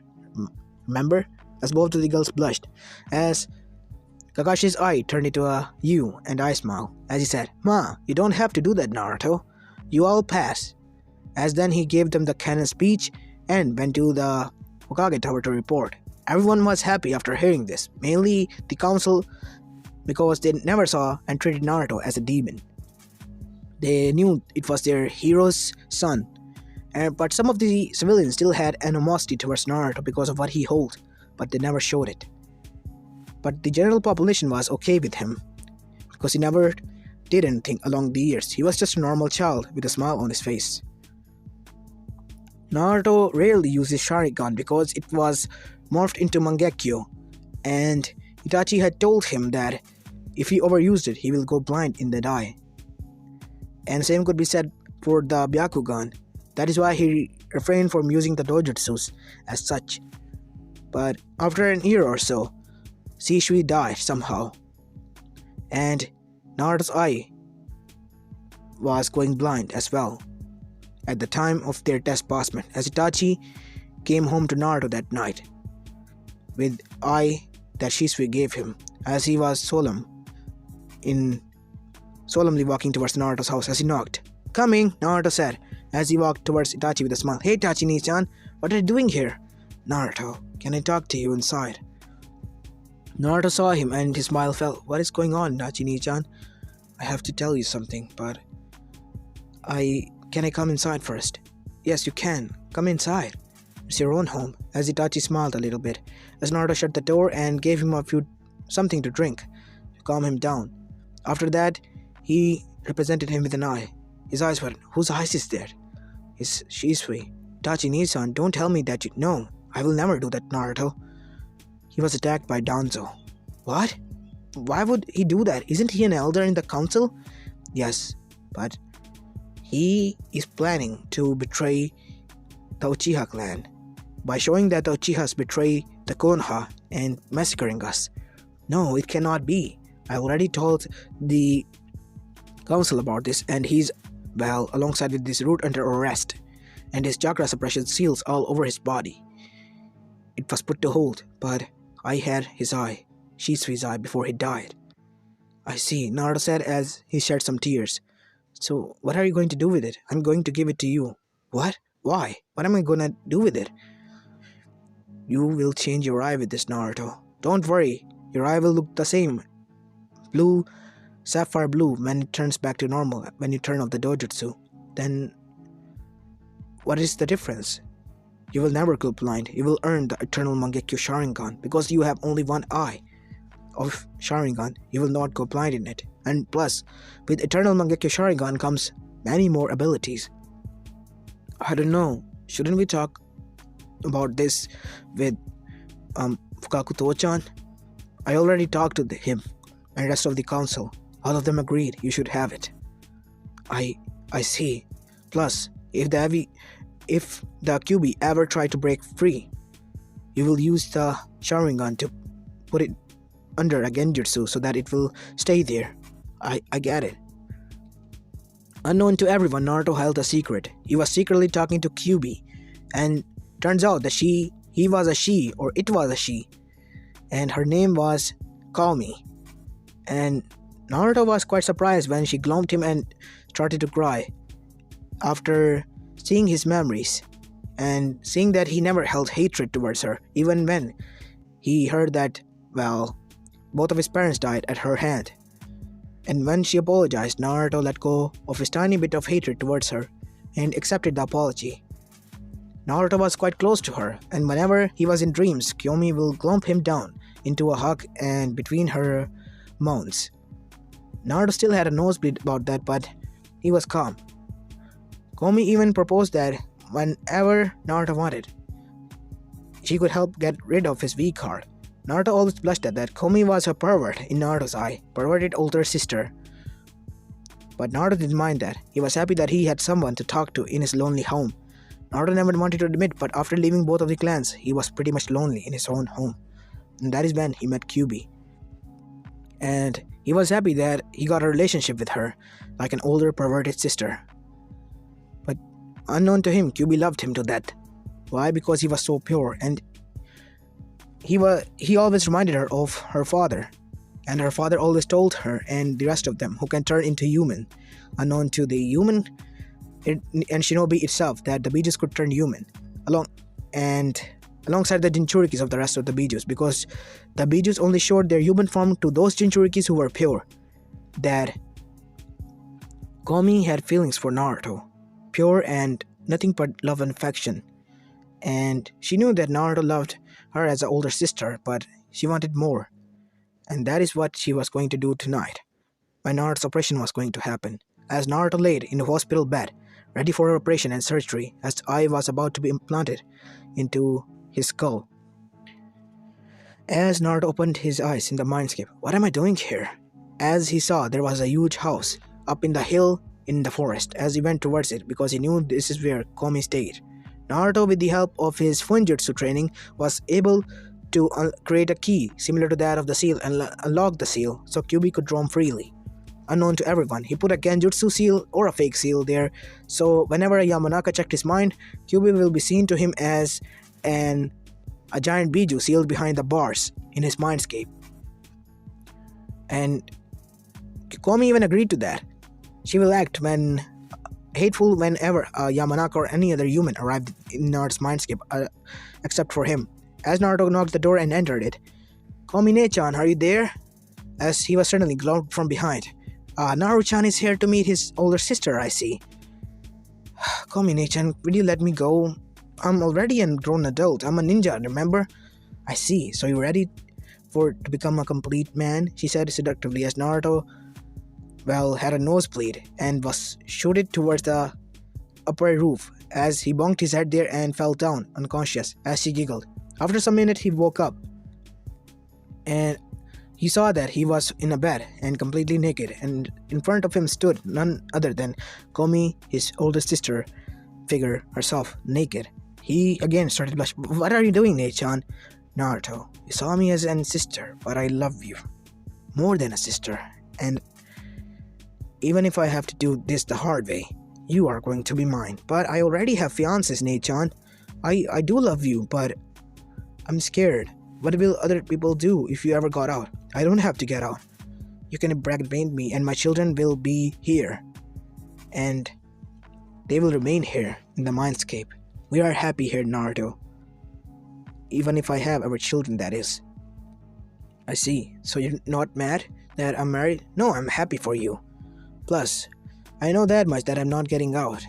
Remember?" As both of the girls blushed, as Kakashi's eye turned into a U and I smiled, as he said, "Ma, you don't have to do that, Naruto. You all pass." As then he gave them the canon speech and went to the Hokage Tower to report. Everyone was happy after hearing this, mainly the council, because they never saw and treated Naruto as a demon. They knew it was their hero's son, but some of the civilians still had animosity towards Naruto because of what he holds, but they never showed it. But the general population was okay with him, because he never did anything along the years. He was just a normal child with a smile on his face. Naruto rarely used his sharingan because it was morphed into Mangekyo, and Itachi had told him that if he overused it, he will go blind in the eye. And same could be said for the byakugan. That is why he refrained from using the dojutsus as such. But after an year or so, Shisui died somehow, and Naruto's eye was going blind as well at the time of their test passment, as Itachi came home to Naruto that night with eye that Shisui gave him, as he was solemnly walking towards Naruto's house. As he knocked. "Coming," Naruto said, as he walked towards Itachi with a smile. "Hey Itachi-ni-chan, what are you doing here?" "Naruto, can I talk to you inside?" Naruto saw him and his smile fell. "What is going on, Itachi-ni-chan?" "I have to tell you something, but can I come inside first?" "Yes, you can. Come inside. It's your own home." As Itachi smiled a little bit, as Naruto shut the door and gave him something to drink to calm him down. After that, he represented him with an eye. His eyes were, "Whose eyes is that?" "It's Shisui." "Itachi-ni-san, don't tell me that you know. I will never do that, Naruto. He was attacked by Danzo." "What? Why would he do that? Isn't he an elder in the council?" "Yes, but he is planning to betray the Uchiha clan by showing that the Uchihas betray the Konoha and massacring us." "No, it cannot be. I already told the council about this, and he's Well, alongside with this root under arrest, and his chakra suppression seals all over his body. It was put to hold, but I had his eye, Shisui's eye, before he died. I see, Naruto said as he shed some tears. So, what are you going to do with it? I'm going to give it to you. What? Why? What am I gonna do with it? You will change your eye with this, Naruto. Don't worry, your eye will look the same. Blue, sapphire blue, when it turns back to normal, when you turn off the dojutsu. Then, what is the difference? You will never go blind. You will earn the eternal Mangekyo Sharingan because you have only one eye of Sharingan. You will not go blind in it. And plus, with eternal Mangekyo Sharingan comes many more abilities. I don't know. Shouldn't we talk about this with Fukaku Toho-chan? I already talked to him and rest of the council. All of them agreed you should have it. I see. Plus, if the Kyuubi ever try to break free, you will use the Sharingan to put it under a genjutsu so that it will stay there. I get it. Unknown to everyone, Naruto held a secret. He was secretly talking to Kyuubi, and turns out that he was a she, or it was a she, and her name was Kami. And Naruto was quite surprised when she gloomed him and started to cry after seeing his memories and seeing that he never held hatred towards her, even when he heard that, well, both of his parents died at her hand. And when she apologized, Naruto let go of his tiny bit of hatred towards her and accepted the apology. Naruto was quite close to her, and whenever he was in dreams, Kyomi will glomp him down into a hug and between her moans. Naruto still had a nosebleed about that, but he was calm. Komi even proposed that whenever Naruto wanted, she could help get rid of his weak heart. Naruto always blushed at that. Komi was a pervert in Naruto's eye, perverted older sister. But Naruto didn't mind that. He was happy that he had someone to talk to in his lonely home. Naruto never wanted to admit, but after leaving both of the clans, he was pretty much lonely in his own home. And that is when he met Kyuubi. And he was happy that he got a relationship with her, like an older perverted sister. But unknown to him, Kyuubi loved him to death. Why? Because he was so pure, and he always reminded her of her father. And her father always told her and the rest of them who can turn into human, unknown to the human and shinobi itself, that the Bijus could turn human, alongside the Jinchurikis of the rest of the Bijus, because the Bijus only showed their human form to those Jinchurikis who were pure. That Komi had feelings for Naruto, pure and nothing but love and affection. And she knew that Naruto loved her as an older sister, but she wanted more. And that is what she was going to do tonight, when Naruto's operation was going to happen. As Naruto laid in the hospital bed, ready for her operation and surgery, as the eye was about to be implanted into his skull. As Naruto opened his eyes in the mindscape, what am I doing here? As he saw there was a huge house up in the hill in the forest, as he went towards it because he knew this is where Komi stayed. Naruto, with the help of his Funjutsu training, was able to create a key similar to that of the seal and unlock the seal so Kyuubi could roam freely. Unknown to everyone, he put a genjutsu seal or a fake seal there, so whenever a Yamanaka checked his mind, Kyuubi will be seen to him as a giant Biju sealed behind the bars in his mindscape. And Komi even agreed to that. She will act hateful whenever a Yamanaka or any other human arrived in Naruto's mindscape, except for him. As Naruto knocked the door and entered it, Komi-ne-chan, are you there? As he was suddenly glowered from behind. Naru-chan is here to meet his older sister, I see. Komi-ne-chan, will you let me go? I'm already a grown adult. I'm a ninja, remember? I see. So you're ready to become a complete man? She said seductively as Naruto, had a nosebleed and was shooted towards the upper roof as he bonked his head there and fell down unconscious as she giggled. After some minutes, he woke up and he saw that he was in a bed and completely naked, and in front of him stood none other than Komi, his older sister figure herself, naked. He again started blushing. What are you doing, Ne-chan? Naruto, you saw me as a sister, but I love you more than a sister, and even if I have to do this the hard way, You are going to be mine. But I already have fiancés, Nate-chan. I do love you, but I'm scared. What will other people do if you ever got out? I don't have to get out. You can impregnate me and my children will be here. And they will remain here in the mindscape. We are happy here, Naruto. Even if I have our children, that is. I see. So you're not mad that I'm married? No, I'm happy for you. Plus, I know that much that I'm not getting out.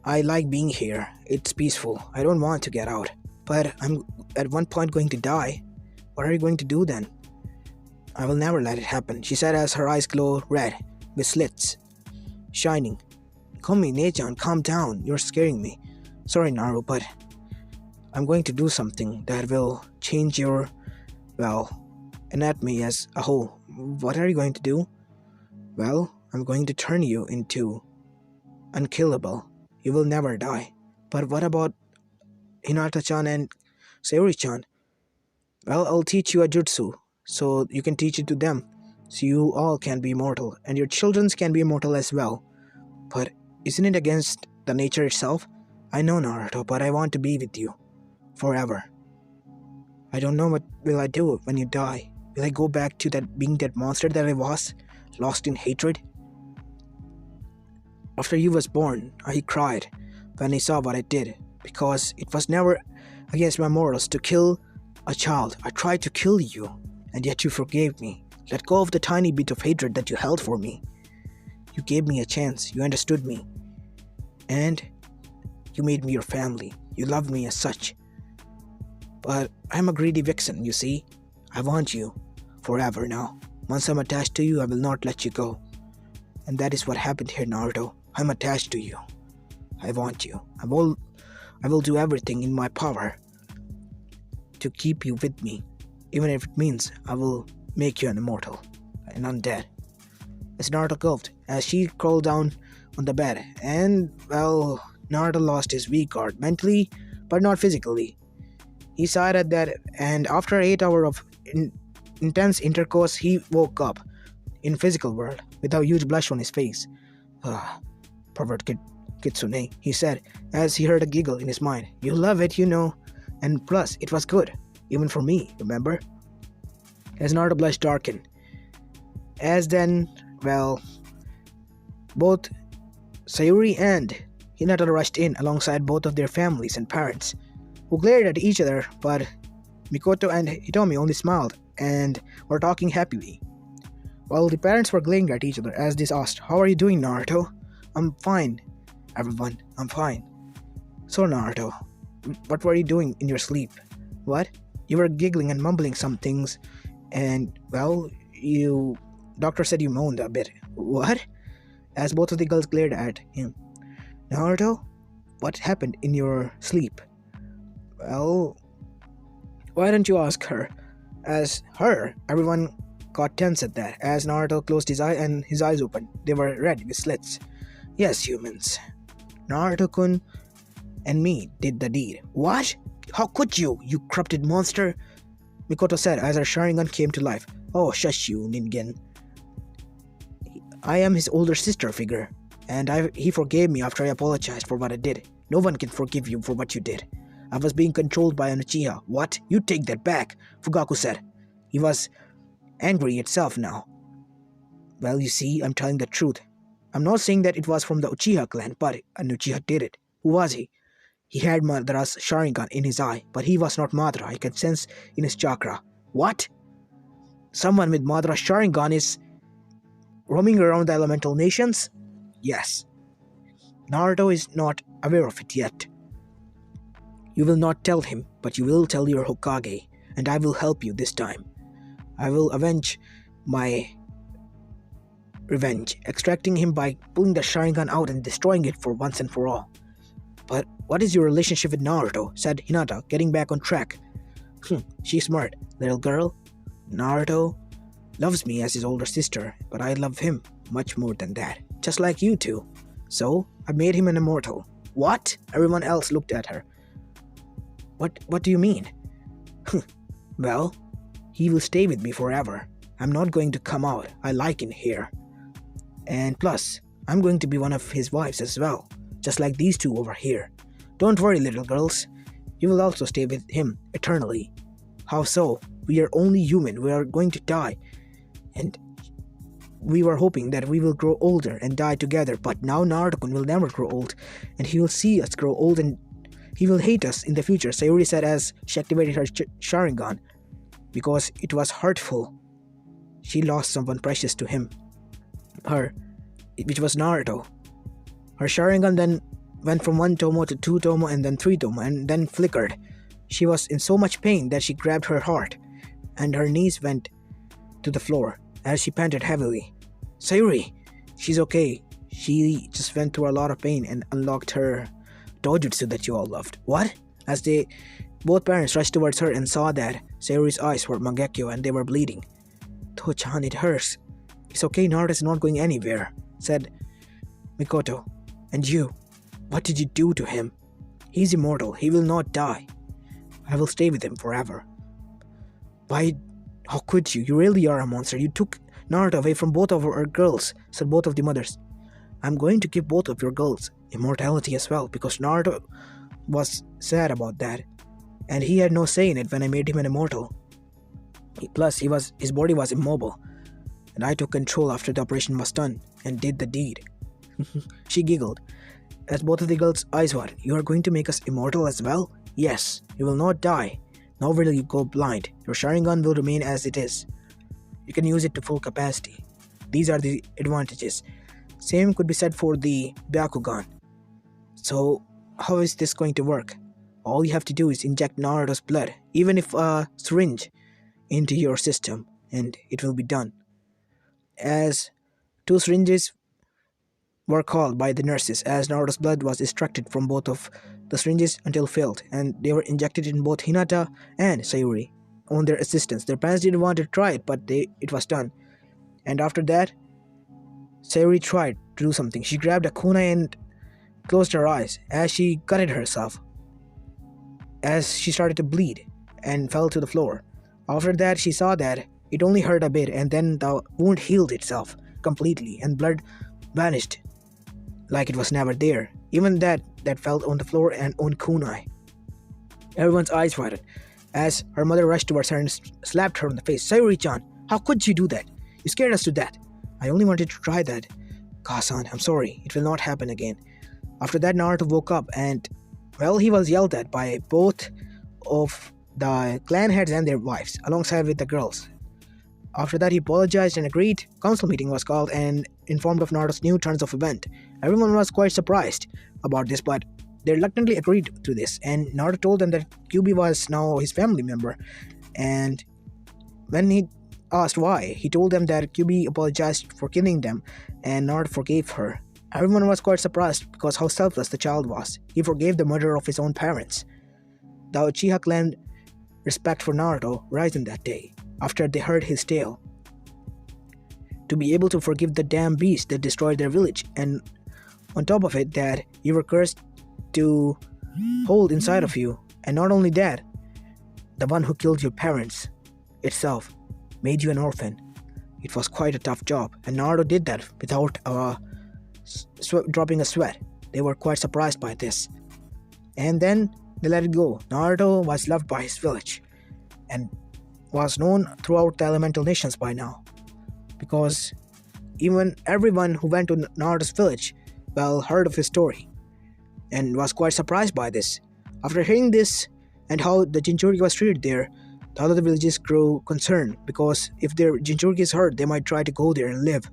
I like being here. It's peaceful. I don't want to get out. But I'm at one point going to die. What are you going to do then? I will never let it happen, she said as her eyes glow red, with slits shining. Komi, Nate-chan, calm down. You're scaring me. Sorry, Naru, but I'm going to do something that will change your, anatomy as a whole. What are you going to do? Well, I'm going to turn you into unkillable. You will never die. But what about Hinata-chan and Sayori-chan? Well, I'll teach you a jutsu, so you can teach it to them. So you all can be immortal, and your children can be immortal as well. But isn't it against the nature itself? I know, Naruto, but I want to be with you. Forever. I don't know what will I do when you die. Will I go back to being that monster that I was, lost in hatred? After you was born, he cried when he saw what I did, because it was never against my morals to kill a child. I tried to kill you, and yet you forgave me. Let go of the tiny bit of hatred that you held for me. You gave me a chance. You understood me. And you made me your family. You loved me as such. But I'm a greedy vixen, you see. I want you forever now. Once I'm attached to you, I will not let you go. And that is what happened here, Naruto. I'm attached to you. I want you. I will do everything in my power to keep you with me. Even if it means I will make you an immortal, an undead. As Naruto gulped, as she crawled down on the bed, and, Naruto lost his weak guard mentally, but not physically. He sighed at that, and after 8 hours of intense intercourse, he woke up in physical world with a huge blush on his face. Pervert Kitsune, he said, as he heard a giggle in his mind. You love it, you know, and plus, it was good, even for me, remember? As Naruto blushed darkened. As then, both Sayuri and Hinata rushed in alongside both of their families and parents, who glared at each other, but Mikoto and Hitomi only smiled and were talking happily. While the parents were glaring at each other as they asked, How are you doing, Naruto? I'm fine, everyone, I'm fine. So, Naruto, what were you doing in your sleep? What? You were giggling and mumbling some things, and, Doctor said you moaned a bit. What? As both of the girls glared at him. Naruto, what happened in your sleep? Well, why don't you ask her? As her, everyone got tense at that, as Naruto closed his eye and his eyes opened. They were red with slits. Yes, humans. Naruto-kun and me did the deed. What? How could you, you corrupted monster? Mikoto said as her sharingan came to life. Oh, shush you, Ningen. I am his older sister figure, and he forgave me after I apologized for what I did. No one can forgive you for what you did. I was being controlled by an Uchiha. What? You take that back, Fugaku said. He was angry itself now. Well, you see, I'm telling the truth. I'm not saying that it was from the Uchiha clan, but an Uchiha did it. Who was he? He had Madara's sharingan in his eye, but he was not Madara. I could sense in his chakra. What? Someone with Madara's sharingan is roaming around the elemental nations? Yes. Naruto is not aware of it yet. You will not tell him, but you will tell your Hokage, and I will help you this time. I will avenge my revenge, extracting him by pulling the sharingan out and destroying it for once and for all. But what is your relationship with Naruto? Said Hinata, getting back on track. She's smart, little girl. Naruto loves me as his older sister, but I love him much more than that, just like you two. So, I made him an immortal. What? Everyone else looked at her. What do you mean? Well, he will stay with me forever. I'm not going to come out. I like him here. And plus, I'm going to be one of his wives as well, just like these two over here. Don't worry, little girls. You will also stay with him eternally. How so? We are only human. We are going to die. And we were hoping that we will grow older and die together, but now Naruto-kun will never grow old, and he will see us grow old and he will hate us in the future, Sayuri said as she activated her sharingan, because it was hurtful. She lost someone precious to him, which was Naruto. Her sharingan then went from 1 tomo to 2 tomo and then 3 tomo and then flickered. She was in so much pain that she grabbed her heart and her knees went to the floor as she panted heavily. Sayuri, she's okay. She just went through a lot of pain and unlocked her dojutsu that you all loved. What? As both parents rushed towards her and saw that Sayuri's eyes were Mangekyo and they were bleeding. To-chan, it hurts. It's okay, Naruto's not going anywhere, said Mikoto. And you, what did you do to him? He's immortal. He will not die. I will stay with him forever. Why? How could you? You really are a monster. You took Naruto away from both of our girls, said both of the mothers. I'm going to give both of your girls immortality as well, because Naruto was sad about that, and he had no say in it when I made him an immortal. Plus, his body was immobile, and I took control after the operation was done and did the deed. She giggled as both of the girls' eyes widened. You are going to make us immortal as well? Yes, you will not die. Nor will you go blind. Your sharingan will remain as it is. You can use it to full capacity. These are the advantages. Same could be said for the byakugan. So, how is this going to work? All you have to do is inject Naruto's blood, even if a syringe, into your system, and it will be done. As 2 syringes were called by the nurses, as Naruto's blood was extracted from both of the syringes until filled, and they were injected in both Hinata and Sayuri on their assistance. Their parents didn't want to try it, but it was done. And after that, Sayuri tried to do something. She grabbed a kunai and closed her eyes as she gutted herself, as she started to bleed and fell to the floor. After that, she saw that it only hurt a bit, and then the wound healed itself completely and blood vanished like it was never there. Even that fell on the floor and on kunai. Everyone's eyes widened as her mother rushed towards her and slapped her on the face. Sayuri-chan, how could you do that? You scared us to death. I only wanted to try that. Kasan, I'm sorry. It will not happen again. After that, Naruto woke up and, well, he was yelled at by both of the clan heads and their wives, alongside with the girls. After that, he apologized and agreed. Council meeting was called and informed of Naruto's new turns of event. Everyone was quite surprised about this, but they reluctantly agreed to this, and Naruto told them that Kyuubi was now his family member. And when he asked why, he told them that Kyuubi apologized for killing them and Naruto forgave her. Everyone was quite surprised because how selfless the child was. He forgave the murder of his own parents. The Uchiha clan respect for Naruto risen that day after they heard his tale. To be able to forgive the damn beast that destroyed their village, and on top of it, that you were cursed to hold inside of you, and not only that, the one who killed your parents itself made you an orphan. It was quite a tough job, and Naruto did that without dropping a sweat. They were quite surprised by this, and then they let it go. Naruto was loved by his village and was known throughout the elemental nations by now, because even everyone who went to Naruto's village, well, heard of his story and was quite surprised by this. After hearing this and how the Jinchuriki was treated there, the other villages grew concerned, because if their Jinchuriki is hurt, they might try to go there and live.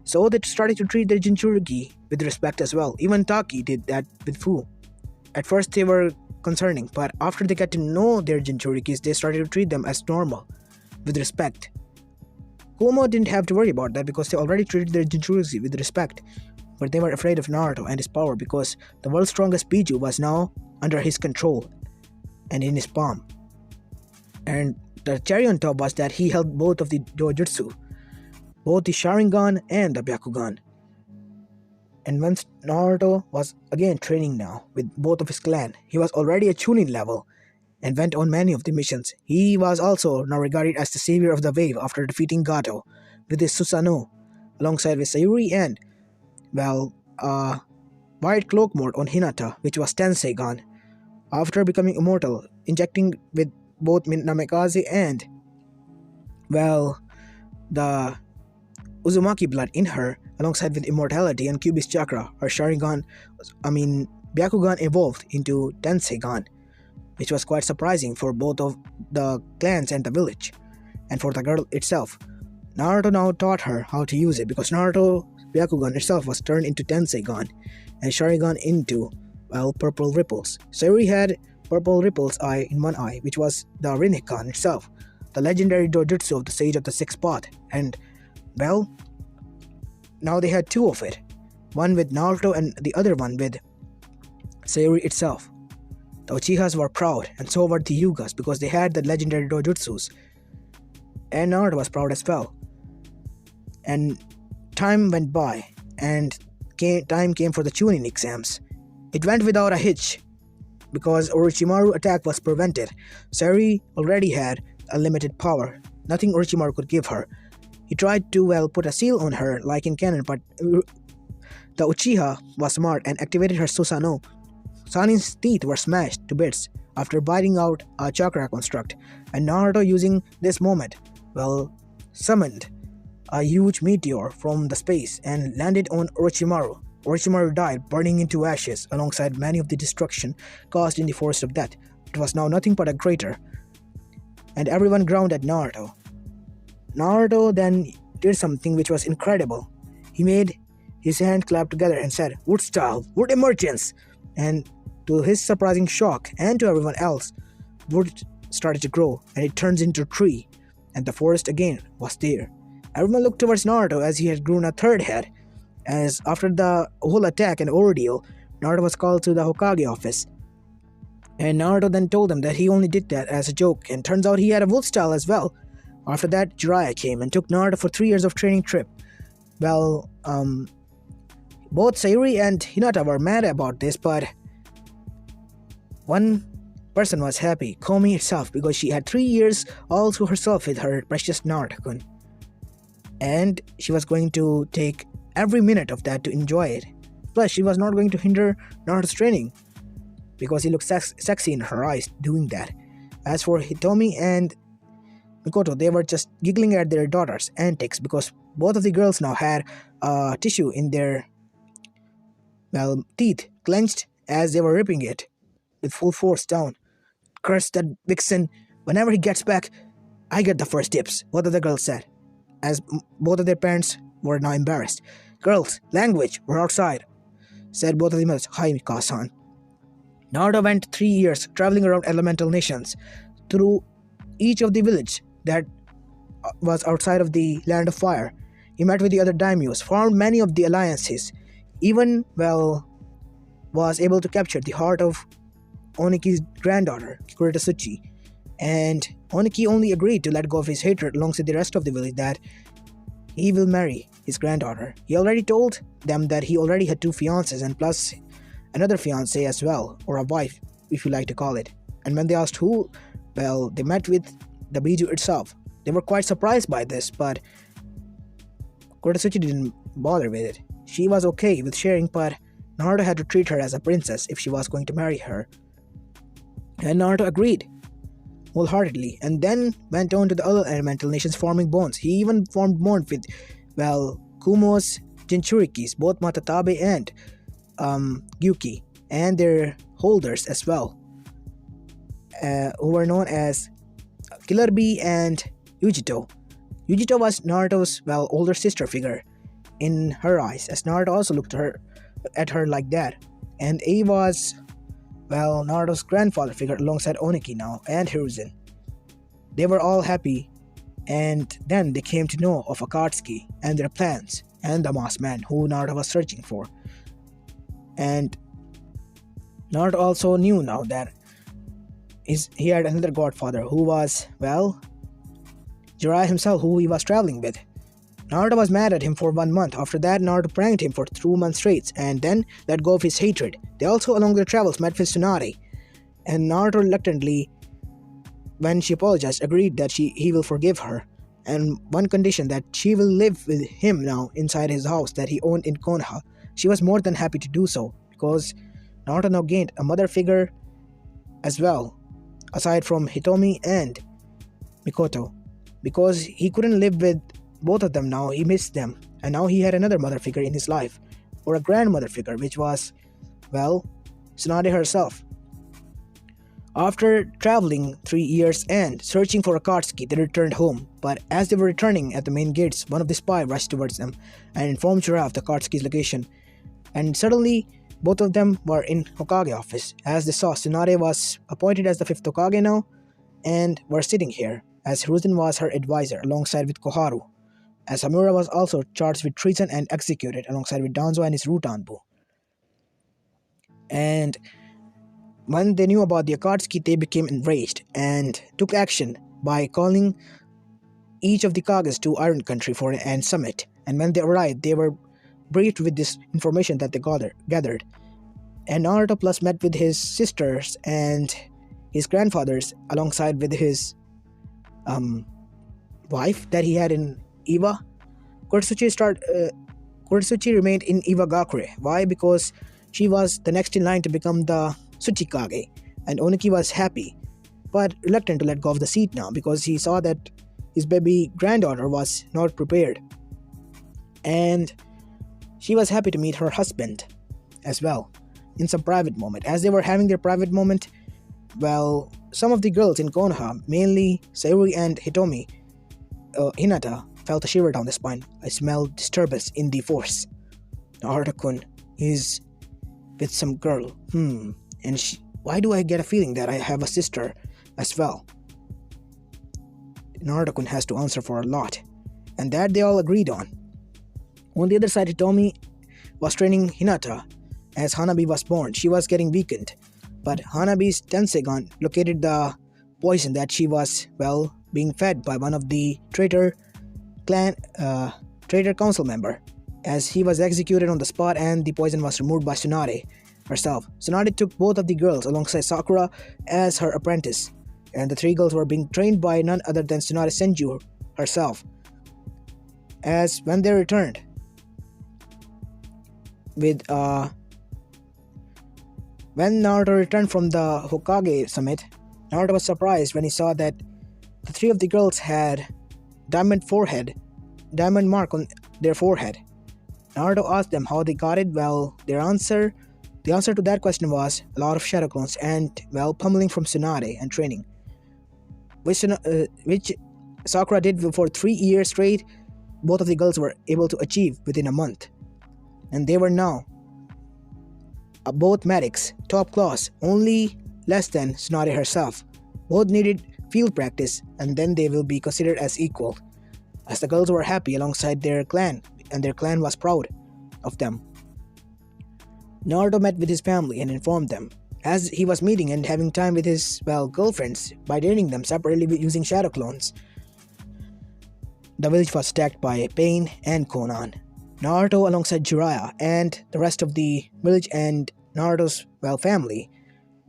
So they started to treat their Jinchuriki with respect as well. Even Taki did that with Fu. At first they were concerning, but after they got to know their Jinchurikis, they started to treat them as normal, with respect. Kumo didn't have to worry about that because they already treated their Jinchuriki with respect, but they were afraid of Naruto and his power because the world's strongest Biju was now under his control and in his palm. And the cherry on top was that he held both of the dojutsu, both the sharingan and the byakugan. And once Naruto was again training now with both of his clan, he was already at Chunin level and went on many of the missions. He was also now regarded as the savior of the wave after defeating Gato with his Susanoo, alongside with Sayuri and white cloak mode on Hinata, which was Tenseigan. After becoming immortal, injecting with both Namikaze and, well, the Uzumaki blood in her, alongside with immortality and Cubis chakra, her Byakugan evolved into Tenseigan, which was quite surprising for both of the clans and the village, and for the girl itself. Naruto now taught her how to use it because Naruto Byakugan itself was turned into Tenseigan and Sharingan into, purple ripples. Sayuri had purple ripples eye in one eye, which was the Rinnegan itself, the legendary dojutsu of the Sage of the Sixth Path, and, now they had two of it, one with Naruto and the other one with Sayuri itself. The Uchihas were proud, and so were the Hyugas because they had the legendary dojutsus, and Naruto was proud as well. And time went by, and time came for the Chunin exams. It went without a hitch, because Orochimaru's attack was prevented. Sayuri already had a limited power, nothing Orochimaru could give her. He tried to, put a seal on her like in canon, but the Uchiha was smart and activated her Susanoo. Sanin's teeth were smashed to bits after biting out a chakra construct, and Naruto, using this moment, summoned a huge meteor from the space and landed on Orochimaru. Orochimaru died, burning into ashes alongside many of the destruction caused in the Forest of Death. It was now nothing but a crater, and everyone groaned at Naruto. Naruto then did something which was incredible. He made his hand clap together and said, "Wood style, wood emergence!" And to his surprising shock, and to everyone else, wood started to grow, and it turns into a tree, and the forest again was there. Everyone looked towards Naruto as he had grown a third head, as after the whole attack and ordeal, Naruto was called to the Hokage office. And Naruto then told them that he only did that as a joke, and turns out he had a wood style as well. After that, Jiraiya came and took Naruto for 3 years of training trip. Both Sayuri and Hinata were mad about this, but one person was happy, Komi herself, because she had 3 years all to herself with her precious Naruto-kun. And she was going to take every minute of that to enjoy it. Plus, she was not going to hinder Naruto's training, because he looked sexy in her eyes doing that. As for Hitomi and Mikoto, they were just giggling at their daughter's antics because both of the girls now had tissue in their teeth clenched as they were ripping it with full force down. "Curse that vixen! Whenever he gets back, I get the first tips," both of the girls said, as both of their parents were now embarrassed. "Girls, language, we're outside," said both of the mothers. "Hi, Mika-san." Naruto went 3 years traveling around elemental nations through each of the village that was outside of the land of fire. He met with the other daimyos, formed many of the alliances, even, was able to capture the heart of Oniki's granddaughter, Kuretasuchi, and Oniki only agreed to let go of his hatred alongside the rest of the village that he will marry his granddaughter. He already told them that he already had 2 fiancés and plus another fiancé as well, or a wife, if you like to call it. And when they asked who, they met with the Biju itself. They were quite surprised by this, but Kuretasuchi didn't bother with it. She was okay with sharing, but Naruto had to treat her as a princess if she was going to marry her. And Naruto agreed wholeheartedly, and then went on to the other elemental nations forming bonds. He even formed bonds with, Kumo's Jinchurikis, both Matatabe and Gyuki, and their holders as well, who were known as Killer Bee and Yujito. Yujito was Naruto's, older sister figure in her eyes, as Naruto also looked at her like that. And A was, Naruto's grandfather figure alongside Oniki now, and Hiruzen. They were all happy, and then they came to know of Akatsuki and their plans, and the masked man who Naruto was searching for. And Naruto also knew now that he had another godfather who was, Jiraiya himself, who he was traveling with. Naruto was mad at him for 1 month. After that, Naruto pranked him for 2 months straight, and then let go of his hatred. They also, along their travels, met with Tsunade, and Naruto reluctantly, when she apologized, agreed that he will forgive her, and one condition that she will live with him now inside his house that he owned in Konoha, she was more than happy to do so because Naruto now gained a mother figure as well, aside from Hitomi and Mikoto. Because he couldn't live with both of them now, he missed them, and now he had another mother figure in his life, or a grandmother figure, which was, well, Tsunade herself. After traveling 3 years and searching for Akatsuki, they returned home. But as they were returning at the main gates, one of the spies rushed towards them and informed Jiraiya of the Akatsuki's location. And suddenly, both of them were in Hokage office, as they saw Tsunade was appointed as the 5th Hokage now, and were sitting here, as Hiruzen was her advisor alongside with Koharu, as Hamura was also charged with treason and executed alongside with Danzo and his Rutanbu. And when they knew about the Akatsuki, they became enraged and took action by calling each of the Kages to Iron Country for an summit. And when they arrived, they were briefed with this information that they gathered. And Naruto plus met with his sisters and his grandfathers alongside with his wife that he had in Iwa. Kuretsuchi remained in Iwagakure. Why? Because she was the next in line to become the Tsuchikage, and Oniki was happy but reluctant to let go of the seat now because he saw that his baby granddaughter was not prepared, and she was happy to meet her husband as well in some private moment. As they were having their private moment, well, some of the girls in Konoha, mainly Sayuri and Hinata, felt a shiver down the spine. I smelled disturbance in the force. Naruto-kun is with some girl. And why do I get a feeling that I have a sister as well? Naruto-kun has to answer for a lot, and that they all agreed on. On the other side, Hitomi was training Hinata as Hanabi was born. She was getting weakened, but Hanabi's Tensegan located the poison that she was, well, being fed by one of the traitor council member, as he was executed on the spot and the poison was removed by Tsunade herself. Tsunade took both of the girls alongside Sakura as her apprentice, and the 3 girls were being trained by none other than Tsunade Senju herself. As when they returned with when Naruto returned from the Hokage summit, Naruto was surprised when he saw that the 3 of the girls had diamond mark on their forehead. Naruto asked them how they got it. Well, the answer to that question was a lot of shadow clones and, well, pummeling from Tsunade and training, which Sakura did for 3 years straight. Both of the girls were able to achieve within a month, and they were now both medics, top class, only less than Tsunade herself. Both needed field practice, and then they will be considered as equal, as the girls were happy alongside their clan, and their clan was proud of them. Naruto met with his family and informed them, as he was meeting and having time with his, well, girlfriends by training them separately using shadow clones. The village was attacked by Pain and Konan. Naruto alongside Jiraiya and the rest of the village and Naruto's, well, family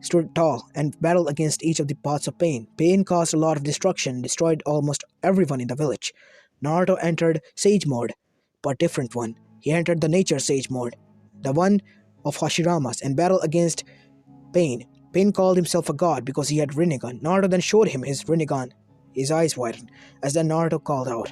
stood tall and battled against each of the paths of Pain. Pain caused a lot of destruction and destroyed almost everyone in the village. Naruto entered Sage mode, but different one. He entered the Nature Sage mode, the one of Hashiramas, and battled against Pain. Pain called himself a god because he had Rinnegan. Naruto then showed him his Rinnegan. His eyes widened, as then Naruto called out,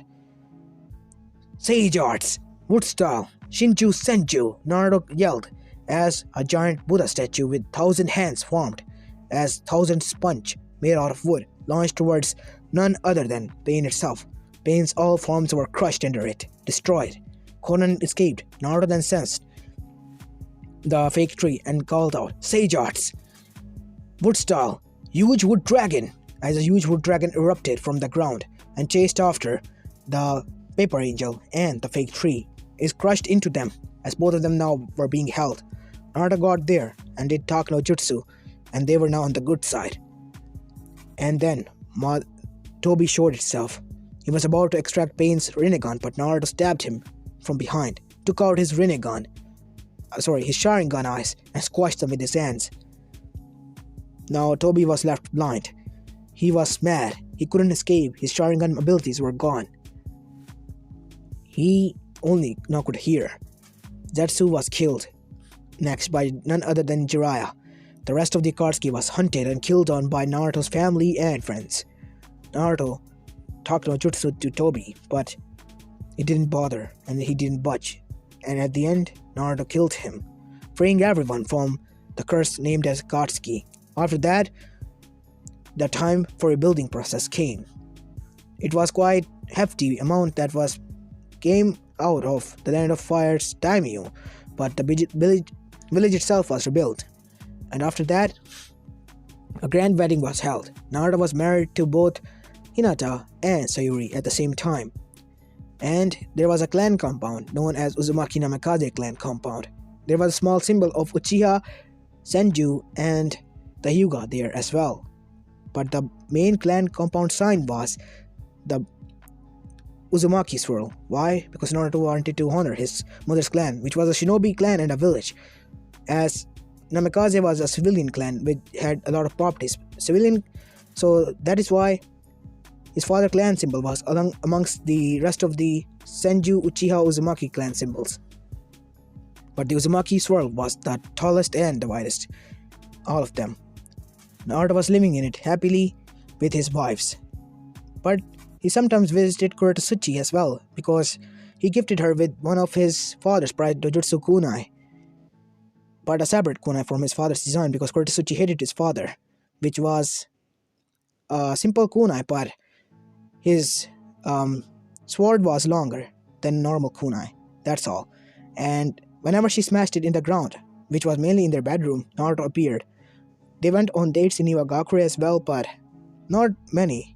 "Sage Arts! Wood Style! Shinju Senju!" Naruto yelled, as a giant Buddha statue with 1,000 hands formed, as 1,000 sponge made out of wood launched towards none other than Pain itself. Pain's all forms were crushed under it, destroyed. Conan escaped. Naruto then sensed the fake tree and called out, "Sage Arts! Wood Style! Huge Wood Dragon!" as a huge wood dragon erupted from the ground and chased after the Paper Angel, and the fake tree is crushed into them, as both of them now were being held. Naruto got there and did Talk no Jutsu, and they were now on the good side. And then Tobi showed itself. He was about to extract Pain's Rinnegan, but Naruto stabbed him from behind, took out his his Sharingan eyes, and squashed them with his hands. Now Tobi was left blind. He was mad. He couldn't escape. His Sharingan abilities were gone. He only now could hear. Zetsu was killed next by none other than Jiraiya. The rest of the Akatsuki was hunted and killed on by Naruto's family and friends. Naruto talked no jutsu to Tobi, but it didn't bother and he didn't budge. And at the end, Naruto killed him, freeing everyone from the curse named as Akatsuki. After that, the time for rebuilding process came. It was quite hefty amount that came out of the Land of Fire's daimyo, but the village itself was rebuilt. And after that, a grand wedding was held. Naruto was married to both Hinata and Sayuri at the same time. And there was a clan compound known as Uzumaki Namikaze clan compound. There was a small symbol of Uchiha, Senju, and the Hyuga there as well. But the main clan compound sign was the Uzumaki swirl. Why? Because Naruto wanted to honor his mother's clan, which was a shinobi clan and a village, as Namikaze was a civilian clan which had a lot of properties. So that is why his father clan symbol was amongst the rest of the Senju, Uchiha, Uzumaki clan symbols. But the Uzumaki swirl was the tallest and the widest, all of them. Naruto was living in it happily with his wives. But he sometimes visited Kuretsuchi as well, because he gifted her with one of his father's prized dojutsu kunai, but a separate kunai from his father's design, because Kuretsuchi hated his father, which was a simple kunai, but his sword was longer than normal kunai, that's all. And whenever she smashed it in the ground, which was mainly in their bedroom, Naruto appeared. They went on dates in Iwagakure as well, but not many,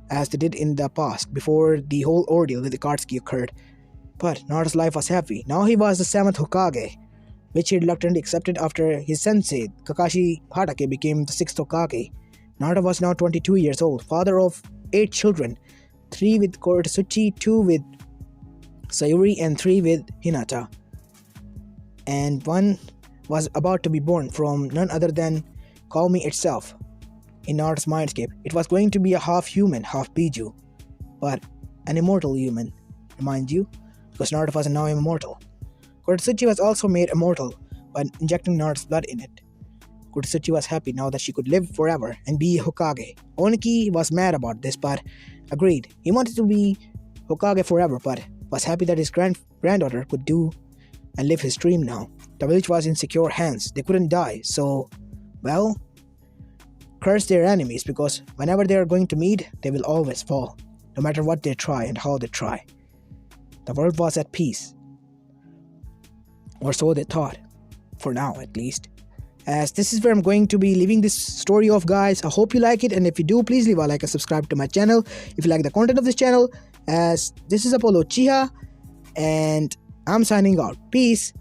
as they did in the past, before the whole ordeal with the Akatsuki occurred. But Naruto's life was happy. Now he was the 7th Hokage, which he reluctantly accepted after his sensei, Kakashi Hatake, became the 6th Hokage. Naruto was now 22 years old, father of 8 children, 3 with Kuretsuchi, 2 with Sayuri, and 3 with Hinata. And one was about to be born from none other than Kaomi itself. In Naruto's mindscape, it was going to be a half human, half Biju, but an immortal human, mind you, because Naruto was now immortal. Kuretsuchi was also made immortal by injecting Naruto's blood in it. Kuretsuchi was happy now that she could live forever and be Hokage. Oniki was mad about this, but agreed. He wanted to be Hokage forever, but was happy that his granddaughter could do and live his dream now. The village was in secure hands. They couldn't die, so, well, curse their enemies, because whenever they are going to meet, they will always fall, no matter what they try and how they try. The world was at peace, or so they thought, for now at least. As this is where I'm going to be leaving this story off, guys. I hope you like it, and if you do, please leave a like and subscribe to my channel if you like the content of this channel. As this is Apollo Uchiha, and I'm signing out. Peace.